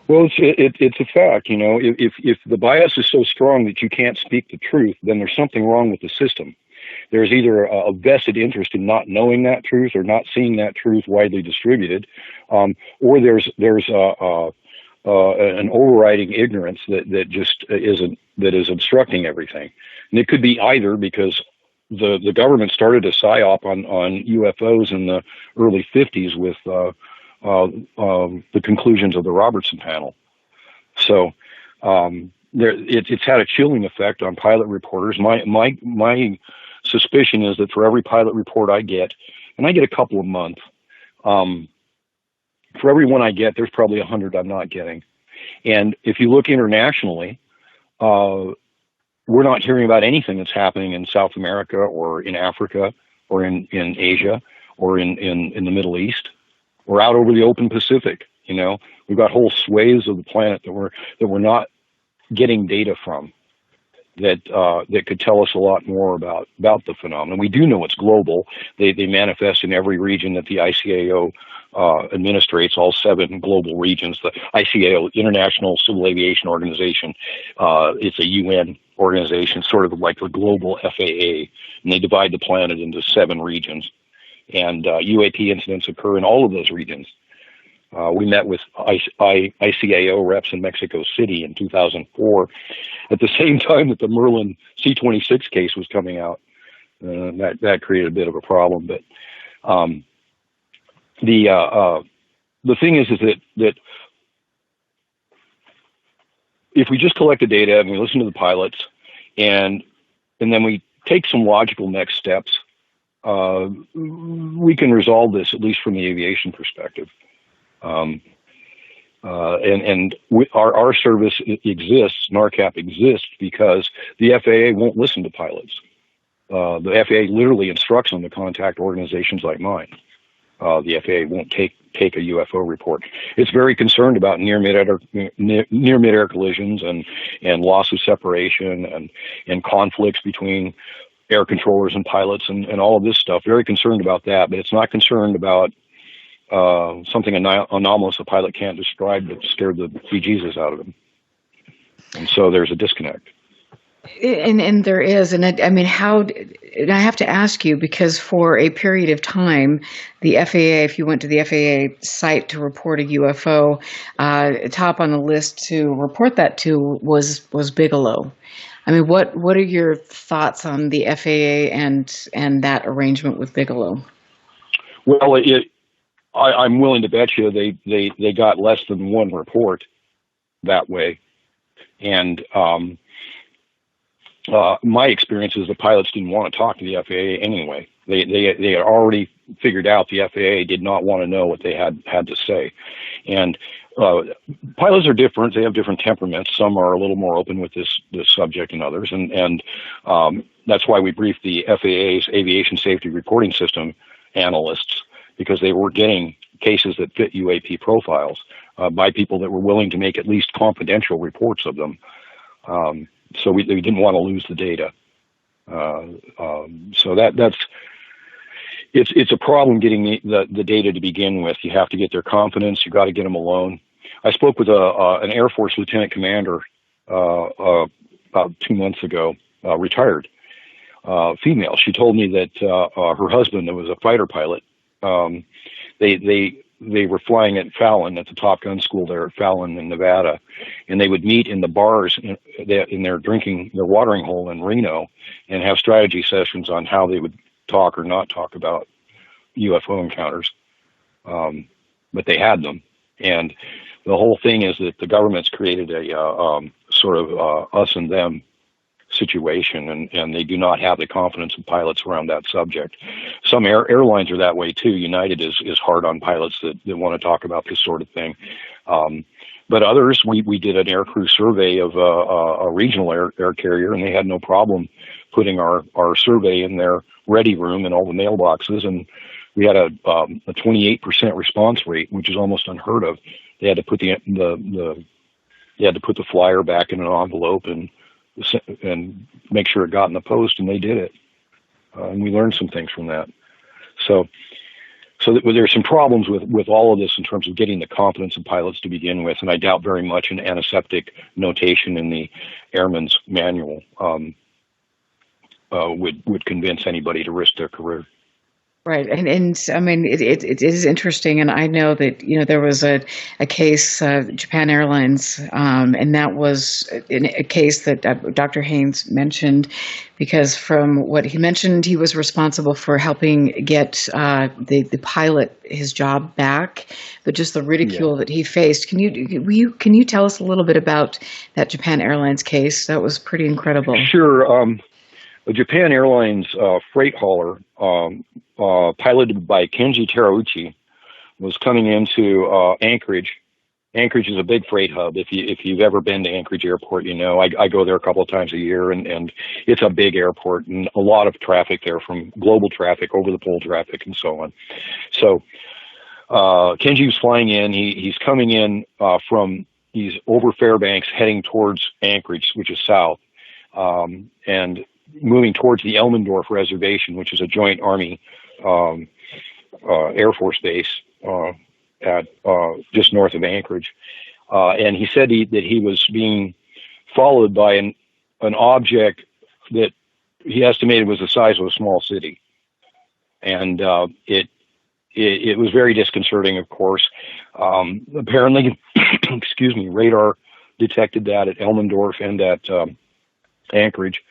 Speaker 5: Well, it's a fact. If the bias is so strong that you can't speak the truth, then there's something wrong with the system. There's either a vested interest in not knowing that truth or not seeing that truth widely distributed, or there's an overriding ignorance that is obstructing everything. And it could be either, because the government started a PSYOP on UFOs in the early 50s with the conclusions of the Robertson panel. So it's had a chilling effect on pilot reporters. My suspicion is that for every pilot report I get, and I get a couple a month, for every one I get, there's probably 100 I'm not getting. And if you look internationally, we're not hearing about anything that's happening in South America or in Africa or in Asia or in the Middle East. We're out over the open Pacific. We've got whole swathes of the planet that we're not getting data from that could tell us a lot more about the phenomenon. We do know it's global. They manifest in every region that the ICAO administrates, all 7 global regions. The ICAO, International Civil Aviation Organization, it's a UN organization, sort of like the global FAA, and they divide the planet into 7 regions. And UAP incidents occur in all of those regions. We met with ICAO reps in Mexico City in 2004 at the same time that the Merlin C-26 case was coming out. That created a bit of a problem. But the thing is that if we just collect the data and we listen to the pilots and then we take some logical next steps, we can resolve this, at least from the aviation perspective. Our service exists, NARCAP exists, because the FAA won't listen to pilots. The FAA literally instructs them to contact organizations like mine. The FAA won't take a UFO report. It's very concerned about near mid-air collisions and loss of separation and conflicts between air controllers and pilots and all of this stuff. Very concerned about that, but it's not concerned about something anomalous a pilot can't describe that scared the bejesus out of him. And so there's a disconnect.
Speaker 1: And there is, and I mean, and I have to ask you, because for a period of time, the FAA, if you went to the FAA site to report a UFO, top on the list to report that to was Bigelow. I mean, what are your thoughts on the FAA and that arrangement with Bigelow?
Speaker 5: Well, I'm willing to bet you they got less than one report that way, and my experience is the pilots didn't want to talk to the FAA anyway. They had already figured out the FAA did not want to know what they had to say. And pilots are different. They have different temperaments. Some are a little more open with this subject than others. And that's why we briefed the FAA's Aviation Safety Reporting System analysts, because they were getting cases that fit UAP profiles by people that were willing to make at least confidential reports of them. So we didn't want to lose the data. So it's a problem getting the data to begin with. You have to get their confidence. You got to get them alone. I spoke with an Air Force lieutenant commander about 2 months ago, retired female. She told me that her husband, that was a fighter pilot, they were flying at Fallon, at the Top Gun school there at Fallon in Nevada, and they would meet in the bars in their watering hole in Reno and have strategy sessions on how they would talk or not talk about UFO encounters. But they had them. And the whole thing is that the government's created a sort of us and them situation, and they do not have the confidence of pilots around that subject. Some airlines are that way too. United is hard on pilots that want to talk about this sort of thing. But others, we did an aircrew survey of a regional air carrier, and they had no problem putting our survey in their ready room in all the mailboxes, and we had a 28% response rate, which is almost unheard of. They had to put the flyer back in an envelope and make sure it got in the post, and they did it. And we learned some things from that. So there's some problems with all of this in terms of getting the confidence of pilots to begin with, and I doubt very much an antiseptic notation in the airman's manual would convince anybody to risk their career.
Speaker 1: Right. And I mean, it is interesting. And I know that, there was a case, Japan Airlines, and that was a case that Dr. Haynes mentioned, because from what he mentioned, he was responsible for helping get the pilot his job back, but just the ridicule that he faced. Can you tell us a little bit about that Japan Airlines case? That was pretty incredible.
Speaker 5: Sure. The Japan Airlines freight hauler, piloted by Kenji Terauchi, was coming into Anchorage. Anchorage is a big freight hub. If you've ever been to Anchorage Airport, I go there a couple of times a year, and it's a big airport and a lot of traffic there, from global traffic, over the pole traffic, and so on. So Kenji was flying in. He's coming in he's over Fairbanks, heading towards Anchorage, which is south, and moving towards the Elmendorf Reservation, which is a joint Army Air Force base at just north of Anchorage. And he said that he was being followed by an object that he estimated was the size of a small city. And it was very disconcerting, of course. Apparently, radar detected that at Elmendorf and at Anchorage.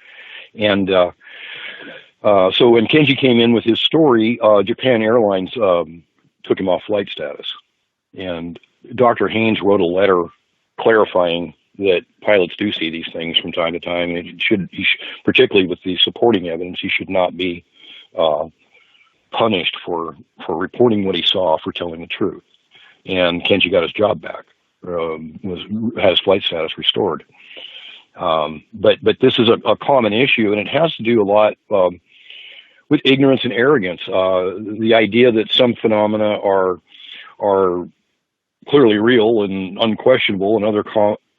Speaker 5: And so when Kenji came in with his story, Japan Airlines took him off flight status. And Dr. Haynes wrote a letter clarifying that pilots do see these things from time to time. And particularly with the supporting evidence, he should not be punished for reporting what he saw, for telling the truth. And Kenji got his job back, has flight status restored. But this is a common issue, and it has to do a lot with ignorance and arrogance. The idea that some phenomena are clearly real and unquestionable, and other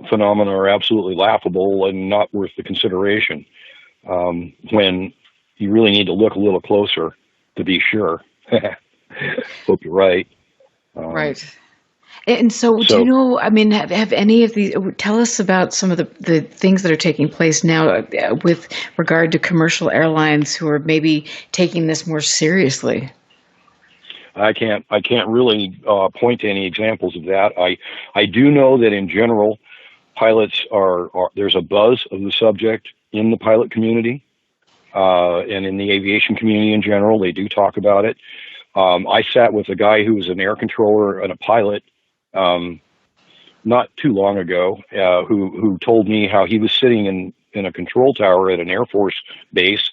Speaker 5: phenomena are absolutely laughable and not worth the consideration, when you really need to look a little closer to be sure. Hope you're right.
Speaker 1: Right. And so do you know, I mean, have any of these, tell us about some of the things that are taking place now with regard to commercial airlines who are maybe taking this more seriously?
Speaker 5: I can't really point to any examples of that. I do know that in general, pilots there's a buzz of the subject in the pilot community, and in the aviation community in general. They do talk about it. I sat with a guy who was an air controller and a pilot not too long ago, who told me how he was sitting in a control tower at an Air Force base,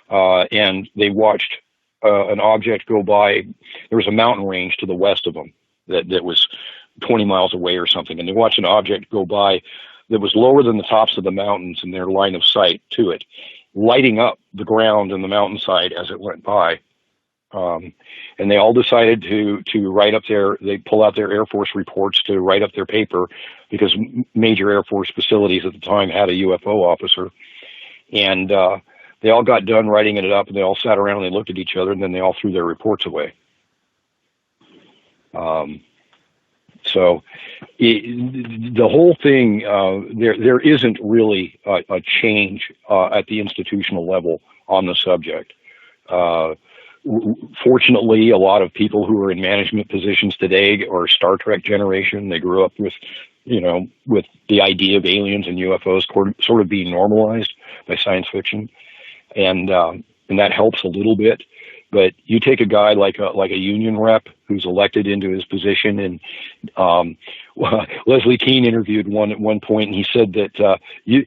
Speaker 5: and they watched an object go by. There was a mountain range to the west of them that was 20 miles away or something, and they watched an object go by that was lower than the tops of the mountains in their line of sight to it, lighting up the ground and the mountainside as it went by. And they all decided to write up they pull out their Air Force reports to write up their paper, because major Air Force facilities at the time had a UFO officer. And they all got done writing it up, and they all sat around and they looked at each other, and then they all threw their reports away. So the whole thing, there isn't really a change at the institutional level on the subject. Fortunately, a lot of people who are in management positions today are Star Trek generation. They grew up with the idea of aliens and UFOs sort of being normalized by science fiction, and that helps a little bit. But you take a guy like a union rep who's elected into his position, and Leslie Keane interviewed one at one point, and he said that you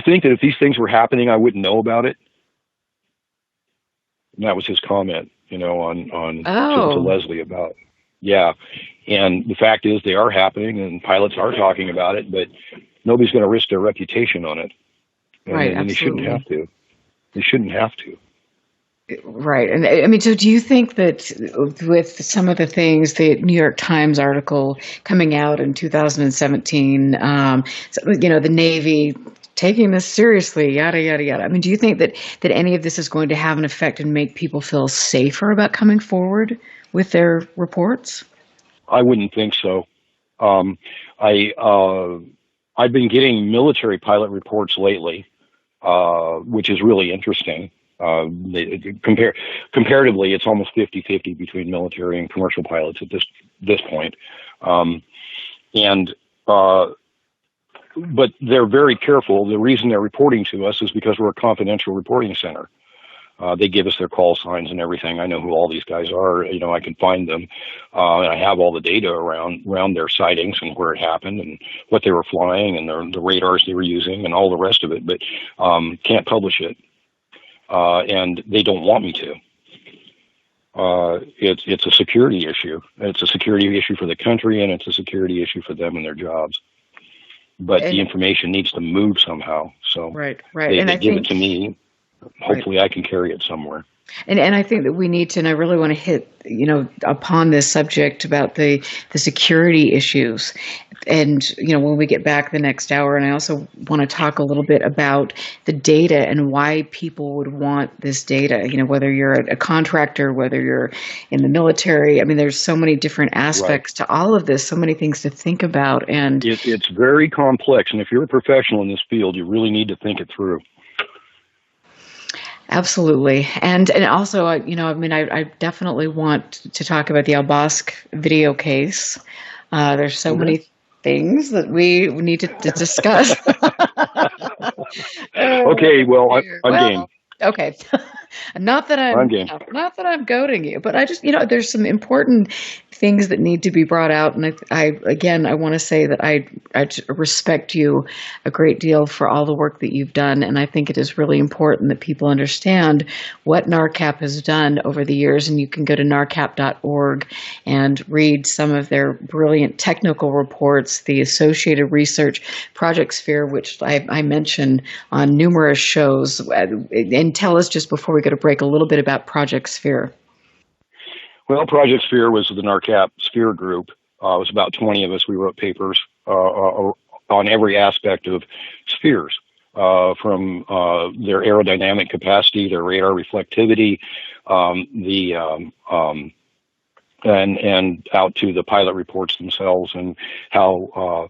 Speaker 5: think that if these things were happening, I wouldn't know about it. And that was his comment, to Leslie about, yeah. And the fact is, they are happening, and pilots are talking about it, but nobody's going to risk their reputation on it.
Speaker 1: Right,
Speaker 5: and they shouldn't have to. They shouldn't have to.
Speaker 1: Right. And I mean, so do you think that with some of the things, the New York Times article coming out in 2017, the Navy taking this seriously, yada, yada, yada. I mean, do you think that any of this is going to have an effect and make people feel safer about coming forward with their reports? I
Speaker 5: wouldn't think so. I've been getting military pilot reports lately, which is really interesting. Comparatively, it's almost 50-50 between military and commercial pilots at this point. But they're very careful. The reason they're reporting to us is because we're a confidential reporting center. They give us their call signs and everything. I know who all these guys are. I can find them. And I have all the data around their sightings and where it happened and what they were flying and the radars they were using and all the rest of it, but can't publish it. And they don't want me to. It's a security issue. It's a security issue for the country, and it's a security issue for them and their jobs. But the information needs to move somehow. So
Speaker 1: right.
Speaker 5: They give it to me. Hopefully I can carry it somewhere.
Speaker 1: And I think that we need to, and I really want to hit, upon this subject about the security issues. And, when we get back the next hour, and I also want to talk a little bit about the data and why people would want this data, whether you're a contractor, whether you're in the military. I mean, there's so many different aspects to all of this, so many things to think about. And
Speaker 5: it's very complex. And if you're a professional in this field, you really need to think it through.
Speaker 1: Absolutely. And also, I definitely want to talk about the Al-Bosque video case. There's so many things that we need to discuss.
Speaker 5: Okay, well, I'm game.
Speaker 1: Okay. Not that I'm goading you, but I just, there's some important things that need to be brought out. And I want to say that I respect you a great deal for all the work that you've done. And I think it is really important that people understand what NARCAP has done over the years. And you can go to narcap.org and read some of their brilliant technical reports, the associated research, Project Sphere, which I mention on numerous shows. And tell us just before we go to break a little bit about Project Sphere.
Speaker 5: Well, Project Sphere was the NARCAP Sphere group. It was about 20 of us. We wrote papers on every aspect of spheres, from their aerodynamic capacity, their radar reflectivity, and out to the pilot reports themselves, and how,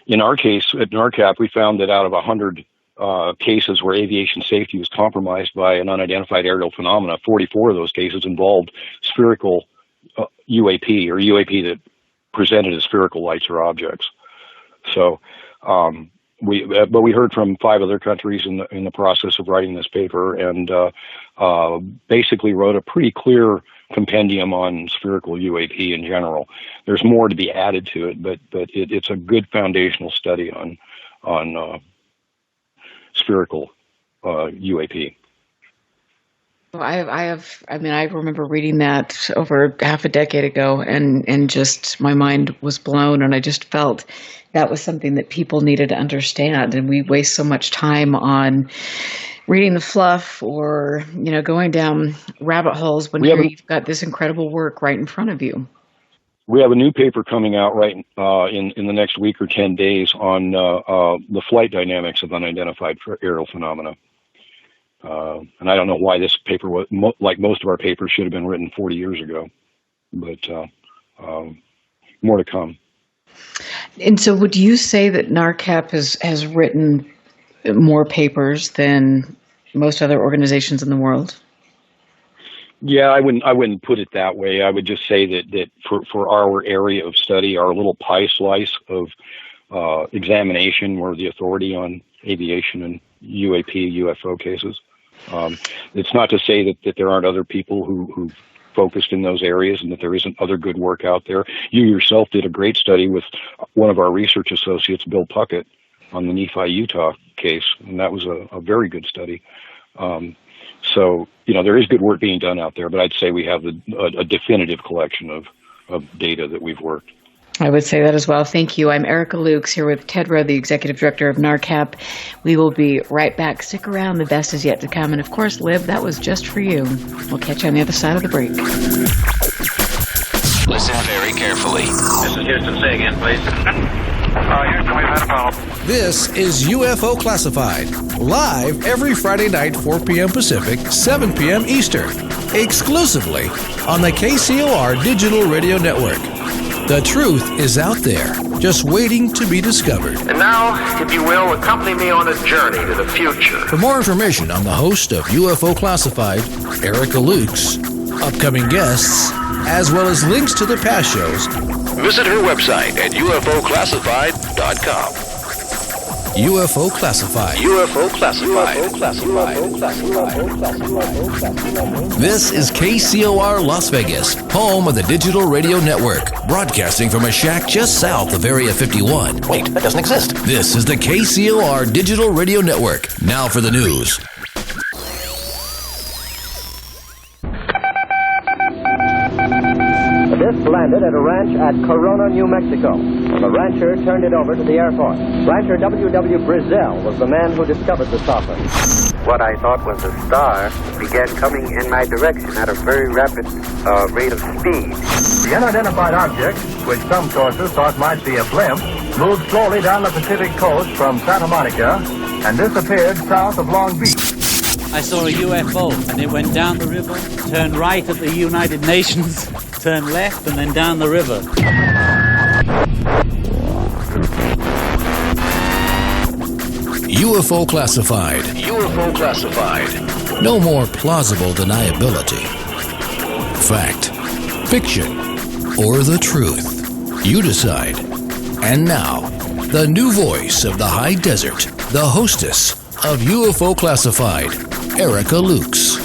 Speaker 5: in our case at NARCAP, we found that out of 100 cases where aviation safety was compromised by an unidentified aerial phenomena, 44 of those cases involved spherical UAP, or UAP that presented as spherical lights or objects. So, but we heard from 5 other countries in the process of writing this paper, and basically wrote a pretty clear compendium on spherical UAP in general. There's more to be added to it, but it's a good foundational study on spherical UAP.
Speaker 1: Well, I remember reading that over half a decade ago, and just my mind was blown, and I just felt that was something that people needed to understand. And we waste so much time on reading the fluff or, going down rabbit holes when you've got this incredible work right in front of you.
Speaker 5: We have a new paper coming out right in the next week or 10 days on the flight dynamics of unidentified aerial phenomena. And I don't know why this paper, like most of our papers, should have been written 40 years ago, but more to come.
Speaker 1: And so would you say that NARCAP has written more papers than most other organizations in the world?
Speaker 5: Yeah, I wouldn't put it that way. I would just say that for our area of study, our little pie slice of examination, we're the authority on aviation and UAP, UFO cases. It's not to say that there aren't other people who focused in those areas and that there isn't other good work out there. You yourself did a great study with one of our research associates, Bill Puckett, on the Nephi, Utah case, and that was a very good study. So, there is good work being done out there, but I'd say we have a definitive collection of data that we've worked.
Speaker 1: I would say that as well. Thank you. I'm Erica Lukes here with Ted Rowe, the Executive Director of NARCAP. We will be right back. Stick around. The best is yet to come. And, of course, Liv, that was just for you. We'll catch you on the other side of the break.
Speaker 7: Listen very carefully.
Speaker 4: This is Houston. Say again, please.
Speaker 10: Houston, we've had a problem.
Speaker 3: This is UFO Classified, live every Friday night, 4 p.m. Pacific, 7 p.m. Eastern, exclusively on the KCOR Digital Radio Network. The truth is out there, just waiting to be discovered.
Speaker 4: And now, if you will, accompany me on a journey to the future.
Speaker 3: For more information on the host of UFO Classified, Erica Lukes, upcoming guests, as well as links to the past shows,
Speaker 4: visit her website at ufoclassified.com.
Speaker 3: UFO Classified.
Speaker 4: UFO Classified.
Speaker 3: This is KCOR Las Vegas, home of the Digital Radio Network, broadcasting from a shack just south of Area 51. Wait, that doesn't exist. This is the KCOR Digital Radio Network. Now for the news.
Speaker 11: This landed at a ranch at Corona, New Mexico. The rancher turned it over to the Air Force. Rancher W.W. Brazil was the man who discovered the saucer.
Speaker 12: What I thought was a star began coming in my direction at a very rapid rate of speed.
Speaker 13: The unidentified object, which some sources thought might be a blimp, moved slowly down the Pacific coast from Santa Monica and disappeared south of Long Beach.
Speaker 2: I saw a UFO, and it went down the river, turned right at the United Nations, turned left, and then down the river.
Speaker 3: UFO Classified.
Speaker 4: UFO Classified.
Speaker 3: No more plausible deniability. Fact, fiction, or the truth. You decide. And now, the new voice of the high desert, the hostess of UFO Classified, Erica Lukes.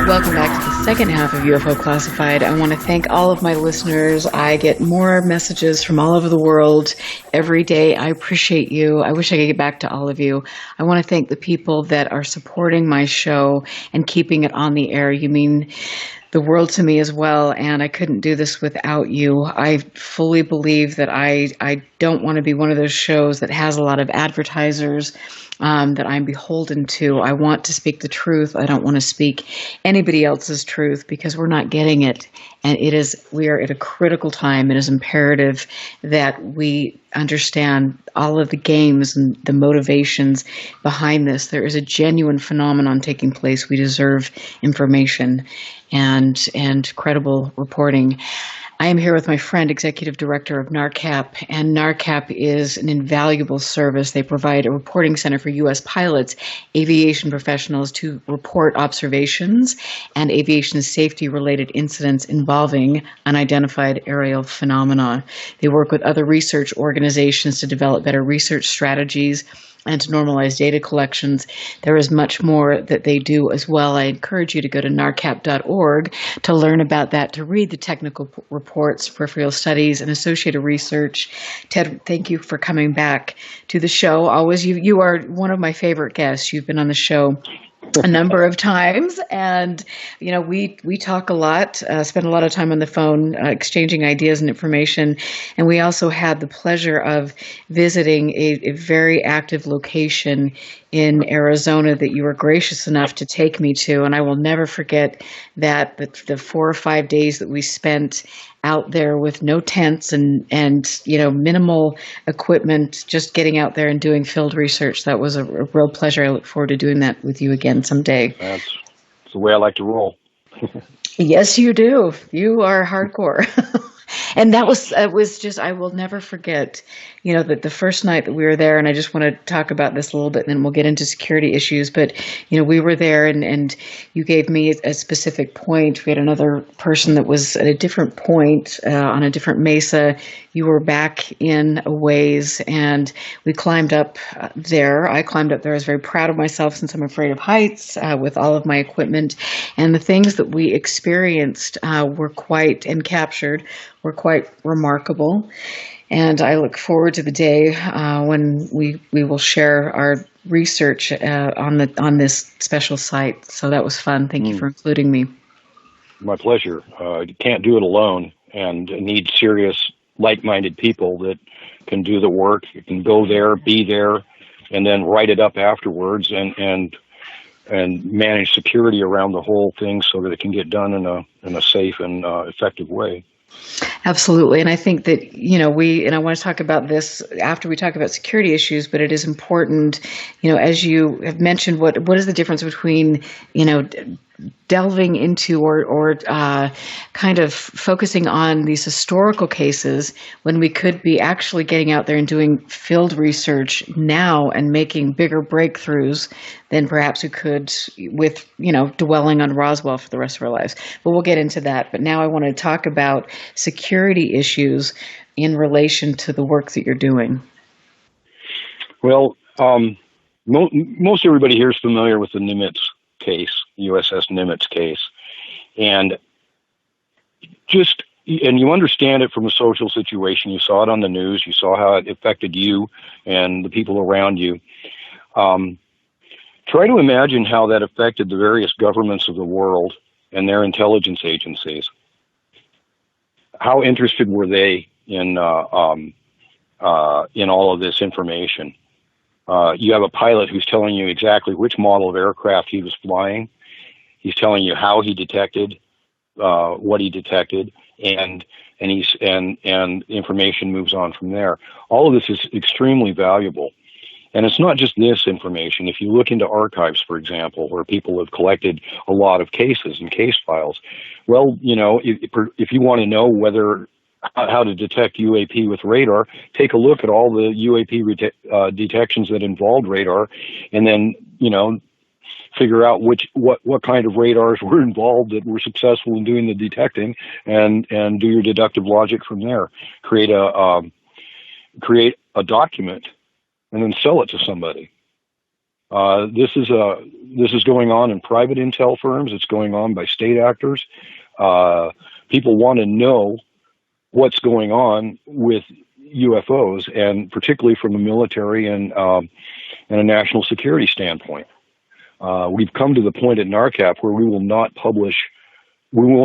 Speaker 1: Welcome back to the second half of UFO Classified. I want to thank all of my listeners. I get more messages from all over the world every day. I appreciate you. I wish I could get back to all of you. I want to thank the people that are supporting my show and keeping it on the air. You mean the world to me as well, and I couldn't do this without you. I fully believe that I don't want to be one of those shows that has a lot of advertisers that I'm beholden to. I want to speak the truth. I don't want to speak anybody else's truth because we're not getting it. And we are at a critical time. It is imperative that we understand all of the games and the motivations behind this. There is a genuine phenomenon taking place. We deserve information and credible reporting. I am here with my friend, Executive Director of NARCAP, and NARCAP is an invaluable service. They provide a reporting center for U.S. pilots, aviation professionals to report observations and aviation safety-related incidents involving unidentified aerial phenomena. They work with other research organizations to develop better research strategies and to normalize data collections. There is much more that they do as well. I encourage you to go to narcap.org to learn about that, to read the technical reports, peripheral studies, and associated research. Ted, thank you for coming back to the show. Always, you are one of my favorite guests. You've been on the show a number of times, and we talk a lot, spend a lot of time on the phone exchanging ideas and information, and we also had the pleasure of visiting a very active location in Arizona that you were gracious enough to take me to, and I will never forget that the 4 or 5 days that we spent out there with no tents and minimal equipment, just getting out there and doing field research. That was a real pleasure. I look forward to doing that with you again someday.
Speaker 5: That's the way I like to roll.
Speaker 1: Yes, you do. You are hardcore. And it was just, I will never forget, that the first night that we were there, and I just want to talk about this a little bit, and then we'll get into security issues, but, we were there and you gave me a specific point. We had another person that was at a different point on a different mesa. You were back in a ways, and we climbed up there. I climbed up there. I was very proud of myself since I'm afraid of heights with all of my equipment. And the things that we experienced and captured were quite remarkable. And I look forward to the day when we will share our research on this special site. So that was fun. Thank you for including me.
Speaker 5: My pleasure. You can't do it alone, and need serious, like-minded people that can do the work. You can go there, be there, and then write it up afterwards, and manage security around the whole thing so that it can get done in a safe and effective way.
Speaker 1: Absolutely. And I think that, and I want to talk about this after we talk about security issues, but it is important, as you have mentioned, what is the difference between, delving into or kind of focusing on these historical cases when we could be actually getting out there and doing field research now and making bigger breakthroughs than perhaps we could with, dwelling on Roswell for the rest of our lives. But we'll get into that. But now I want to talk about security issues in relation to the work that you're doing.
Speaker 5: Well, most everybody here is familiar with the Nimitz case, USS Nimitz case, and you understand it from a social situation. You saw it on the news. You saw how it affected you and the people around you. Try to imagine how that affected the various governments of the world and their intelligence agencies. How interested were they in all of this information? You have a pilot who's telling you exactly which model of aircraft he was flying. He's telling you how he detected what he detected, and information moves on from there. All of this is extremely valuable. And it's not just this information. If you look into archives, for example, where people have collected a lot of cases and case files, well, if you want to know how to detect UAP with radar, take a look at all the UAP detections that involved radar, and then, figure out what kind of radars were involved that were successful in doing the detecting, and do your deductive logic from there. Create a document and then sell it to somebody. This is going on in private intel firms. It's going on by state actors. People want to know what's going on with UFOs, and particularly from a military and a national security standpoint. We've come to the point at NARCAP where we won't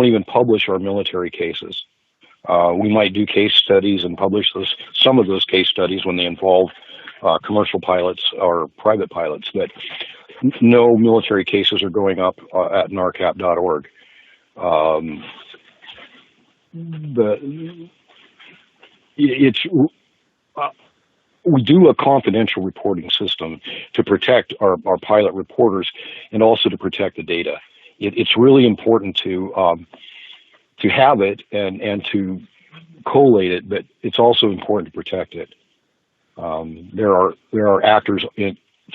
Speaker 5: even publish our military cases. We might do case studies and publish some of those case studies when they involve commercial pilots or private pilots, but no military cases are going up at narcap.org. We do a confidential reporting system to protect our pilot reporters and also to protect the data. It's really important to have it and to collate it, but it's also important to protect it. There are actors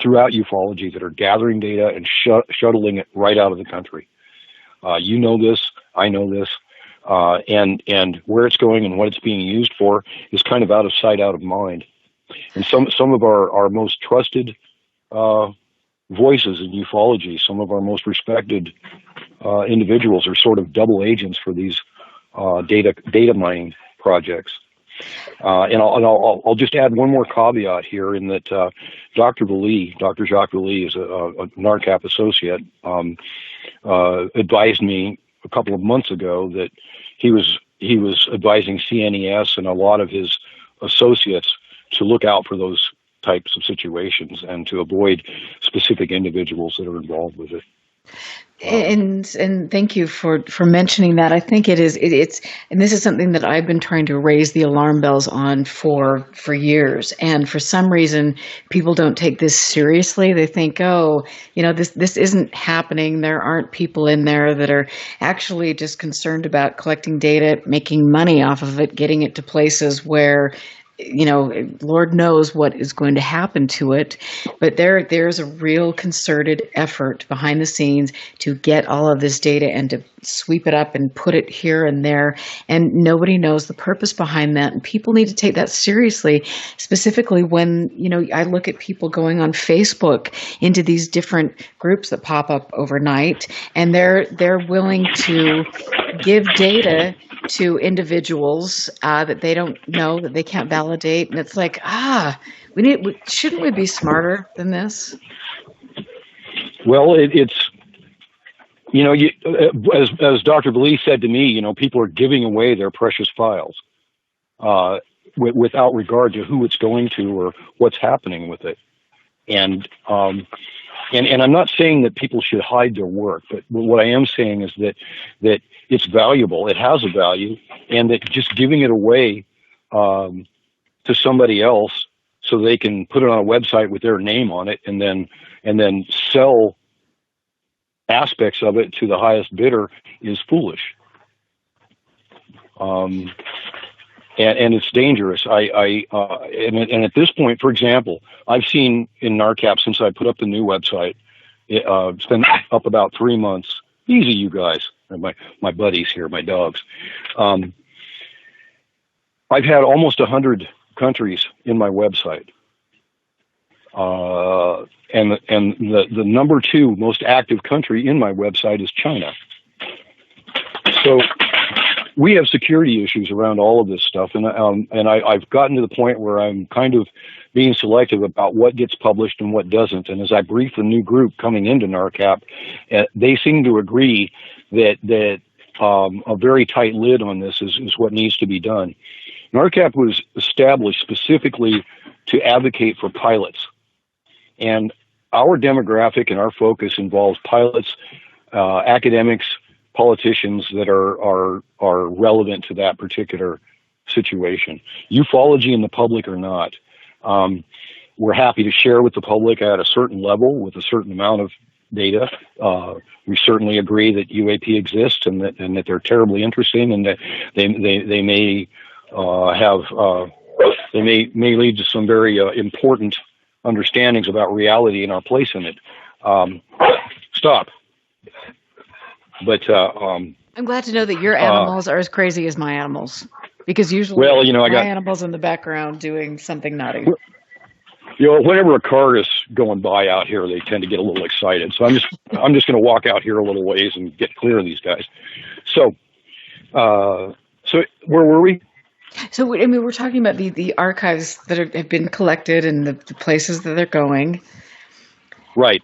Speaker 5: throughout ufology that are gathering data and shuttling it right out of the country. You know this, I know this, and where it's going and what it's being used for is kind of out of sight, out of mind. And some of our most trusted voices in ufology, some of our most respected individuals are sort of double agents for these data mining projects. And I'll just add one more caveat here in that Dr. Jacques Vallee is a NARCAP associate, advised me a couple of months ago that he was advising CNES and a lot of his associates to look out for those types of situations and to avoid specific individuals that are involved with it.
Speaker 1: And thank you for mentioning that. I think it's and this is something that I've been trying to raise the alarm bells on for years. And for some reason, people don't take this seriously. They think, this isn't happening. There aren't people in there that are actually just concerned about collecting data, making money off of it, getting it to places where Lord knows what is going to happen to it, but there's a real concerted effort behind the scenes to get all of this data and to sweep it up and put it here and there, and nobody knows the purpose behind that, and people need to take that seriously, specifically when, I look at people going on Facebook into these different groups that pop up overnight, and they're willing to give data to individuals that they don't know, that they can't validate, and it's like, shouldn't we be smarter than this?
Speaker 5: Well, it's as Dr. Vallee said to me, people are giving away their precious files without regard to who it's going to or what's happening with it, and I'm not saying that people should hide their work, but what I am saying is that it's valuable, it has a value, and that just giving it away to somebody else so they can put it on a website with their name on it and then sell aspects of it to the highest bidder is foolish. And it's dangerous. And at this point, for example, I've seen in NARCAP since I put up the new website, it's been up about 3 months. Easy, you guys, my buddies here, my dogs. I've had almost 100 countries in my website, and the number 2 most active country in my website is China. So we have security issues around all of this stuff, and I've gotten to the point where I'm kind of being selective about what gets published and what doesn't. And as I brief the new group coming into NARCAP, they seem to agree that a very tight lid on this is what needs to be done. NARCAP was established specifically to advocate for pilots, and our demographic and our focus involves pilots, academics, politicians that are relevant to that particular situation. Ufology and the public are not. We're happy to share with the public at a certain level with a certain amount of data. We certainly agree that UAP exists and that they're terribly interesting, and that they may may lead to some very important understandings about reality and our place in it. Stop. But
Speaker 1: I'm glad to know that your animals are as crazy as my animals, because usually my animals in the background doing something naughty.
Speaker 5: whenever a car is going by out here, they tend to get a little excited. So I'm just going to walk out here a little ways and get clear of these guys. So where were we?
Speaker 1: So, I mean, we're talking about the archives that have been collected and the places that they're going.
Speaker 5: Right.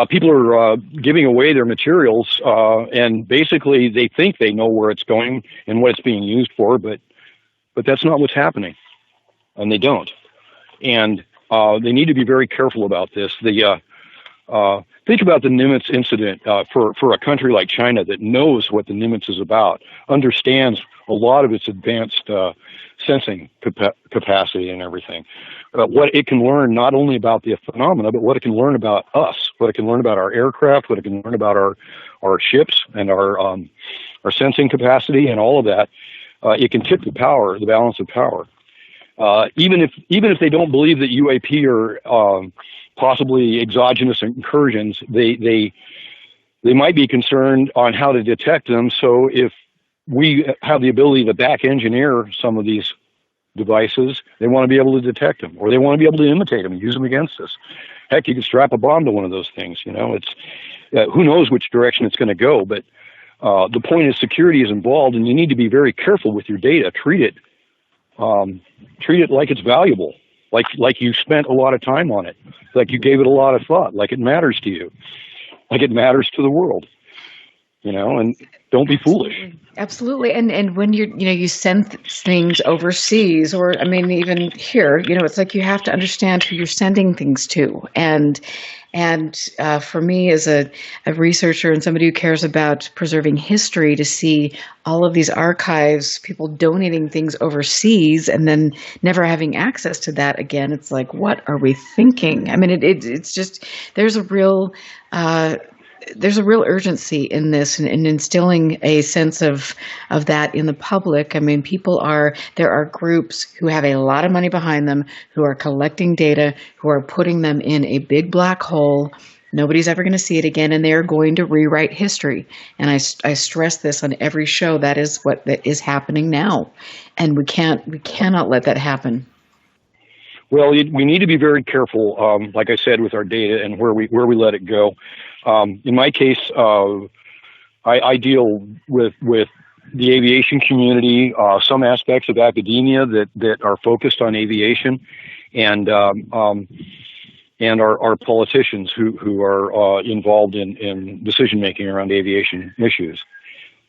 Speaker 5: People are giving away their materials, and basically they think they know where it's going and what it's being used for, but that's not what's happening, and they don't. And they need to be very careful about this. Think about the Nimitz incident for a country like China that knows what the Nimitz is about, understands a lot of its advanced sensing capacity and everything. What it can learn not only about the phenomena, but what it can learn about us, what it can learn about our aircraft, what it can learn about our ships and our sensing capacity and all of that. It can tip the balance of power. Even if they don't believe that UAP are possibly exogenous incursions, they might be concerned on how to detect them. So if we have the ability to back engineer some of these devices, they want to be able to detect them, or they want to be able to imitate them and use them against us. Heck, you can strap a bomb to one of those things. It's who knows which direction it's going to go. But the point is, security is involved, and you need to be very careful with your data. Treat it like it's valuable, like you spent a lot of time on it, like you gave it a lot of thought, like it matters to you, like it matters to the world. And don't be foolish.
Speaker 1: Absolutely. And when you send things overseas, or, I mean, even here, it's like you have to understand who you're sending things to. And for me, as a researcher and somebody who cares about preserving history, to see all of these archives, people donating things overseas and then never having access to that again, it's like, what are we thinking? I mean, it's just, there's a real urgency in this, and instilling a sense of that in the public. I mean, there are groups who have a lot of money behind them, who are collecting data, who are putting them in a big black hole. Nobody's ever going to see it again, and they are going to rewrite history. And I stress this on every show. That is that is happening now, and we cannot let that happen.
Speaker 5: Well, we need to be very careful, like I said, with our data and where we let it go. In my case, I deal with the aviation community, some aspects of academia that are focused on aviation, and our politicians who are involved in decision making around aviation issues.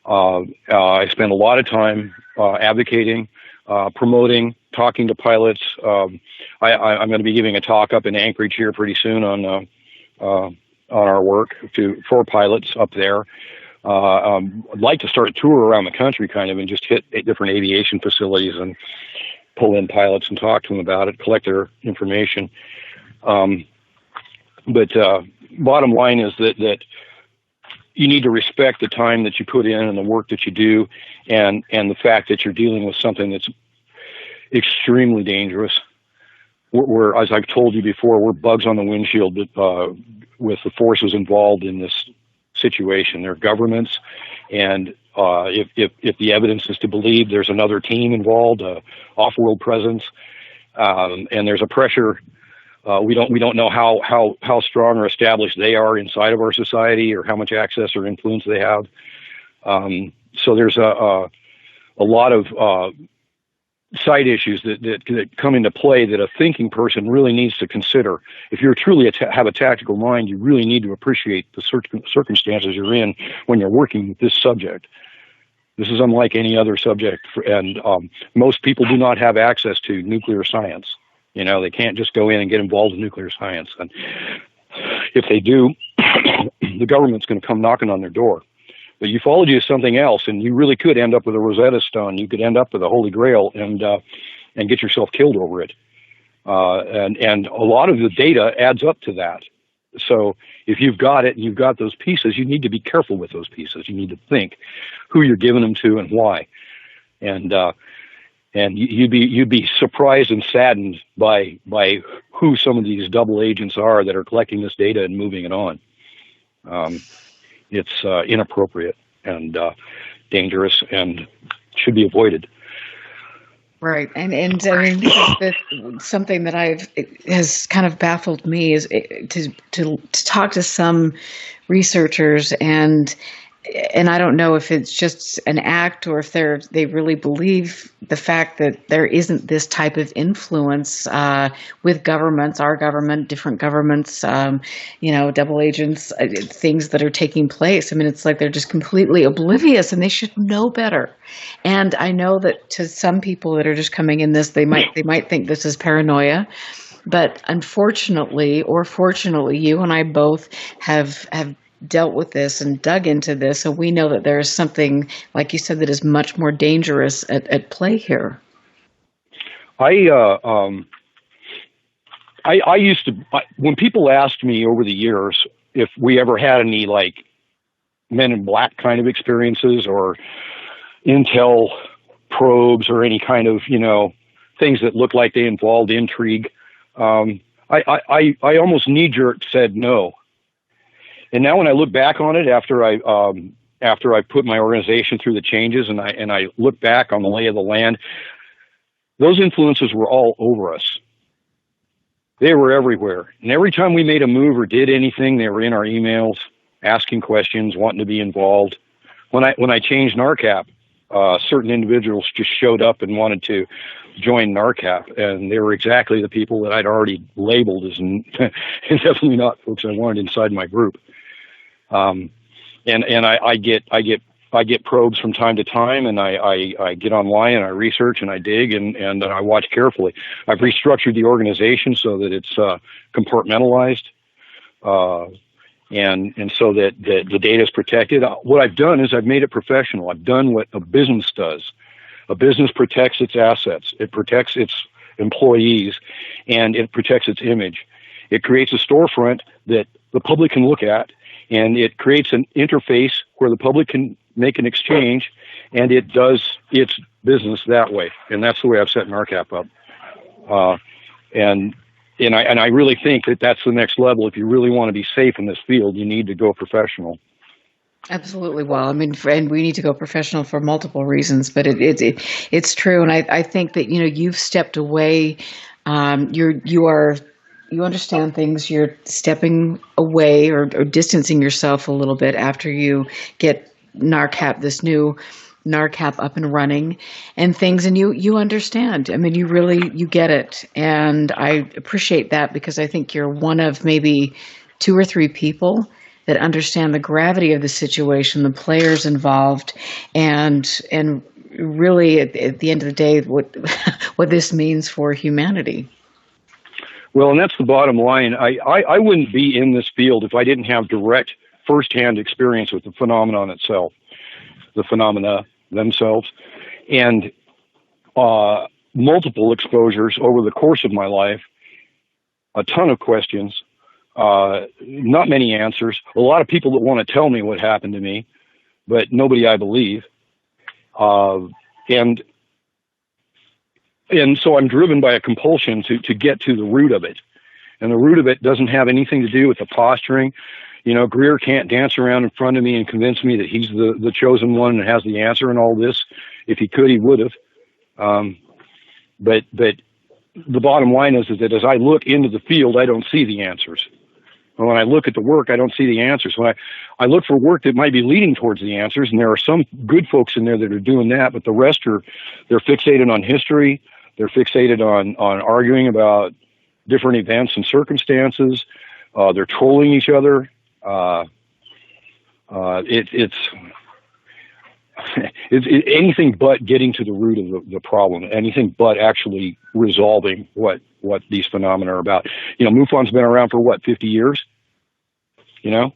Speaker 5: I spend a lot of time advocating, promoting, talking to pilots. I'm going to be giving a talk up in Anchorage here pretty soon on our work for pilots up there. I'd like to start a tour around the country, kind of, and just hit different aviation facilities and pull in pilots and talk to them about it, collect their information. But bottom line is that you need to respect the time that you put in and the work that you do, and the fact that you're dealing with something that's extremely dangerous. We're, as I've told you before, we're bugs on the windshield with the forces involved in this situation. They're governments, and if the evidence is to believe, there's another team involved, off-world presence, and there's a pressure. We don't know how strong or established they are inside of our society, or how much access or influence they have. So there's a lot of side issues that come into play that a thinking person really needs to consider. If you're truly have a tactical mind, you really need to appreciate the circumstances you're in when you're working with this subject. This is unlike any other subject, and most people do not have access to nuclear science. They can't just go in and get involved in nuclear science. And if they do, the government's going to come knocking on their door. But ufology is something else, and you really could end up with a Rosetta Stone. You could end up with a Holy Grail and get yourself killed over it. And a lot of the data adds up to that. So if you've got it and you've got those pieces, you need to be careful with those pieces. You need to think who you're giving them to and why. And you'd be surprised and saddened by who some of these double agents are that are collecting this data and moving it on. It's inappropriate and dangerous and should be avoided.
Speaker 1: Right, and I mean, this is something that has kind of baffled me is to talk to some researchers, and I don't know if it's just an act or if they really believe the fact that there isn't this type of influence with governments, our government, different governments, double agents, things that are taking place. I mean, it's like they're just completely oblivious, and they should know better. And I know that to some people that are just coming in this, they might think this is paranoia. But unfortunately, or fortunately, you and I both have dealt with this and dug into this, so we know that there is something, like you said, that is much more dangerous at play here.
Speaker 5: I used to, when people asked me over the years if we ever had any like Men in Black kind of experiences or intel probes or any kind of, things that looked like they involved intrigue, I almost knee-jerk said no. And now when I look back on it after I put my organization through the changes and I look back on the lay of the land, those influences were all over us. They were everywhere. And every time we made a move or did anything, they were in our emails, asking questions, wanting to be involved. When I changed NARCAP, certain individuals just showed up and wanted to join NARCAP, and they were exactly the people that I'd already labeled as definitely not folks I wanted inside my group. And I get probes from time to time, and I get online and I research and I dig and I watch carefully. I've restructured the organization so that it's compartmentalized, and so that the data is protected. What I've done is I've made it professional. I've done what a business does. A business protects its assets. It protects its employees, and it protects its image. It creates a storefront that the public can look at, and it creates an interface where the public can make an exchange, and it does its business that way. And that's the way I've set NARCAP up. And I really think that that's the next level. If you really want to be safe in this field, you need to go professional.
Speaker 1: Absolutely. Well, I mean, and we need to go professional for multiple reasons, but it's true. And I think that, you've stepped away. You understand things. You're stepping away or distancing yourself a little bit after you get this new NARCAP up and running and things. And you understand. I mean, you get it. And I appreciate that because I think you're one of maybe 2 or 3 people that understand the gravity of the situation, the players involved, and really at the end of the day, what this means for humanity.
Speaker 5: Well, and that's the bottom line. I wouldn't be in this field if I didn't have direct firsthand experience with the phenomenon itself, the phenomena themselves, and multiple exposures over the course of my life, a ton of questions, not many answers, a lot of people that want to tell me what happened to me, but nobody I believe. And so I'm driven by a compulsion to get to the root of it. And the root of it doesn't have anything to do with the posturing. Greer can't dance around in front of me and convince me that he's the chosen one and has the answer in all this. If he could, he would have. But the bottom line is that as I look into the field, I don't see the answers. And when I look at the work, I don't see the answers. When I look for work that might be leading towards the answers, and there are some good folks in there that are doing that, but the rest they're fixated on history. They're fixated on arguing about different events and circumstances. They're trolling each other. It's anything but getting to the root of the problem. Anything but actually resolving what these phenomena are about. MUFON's been around for 50 years. And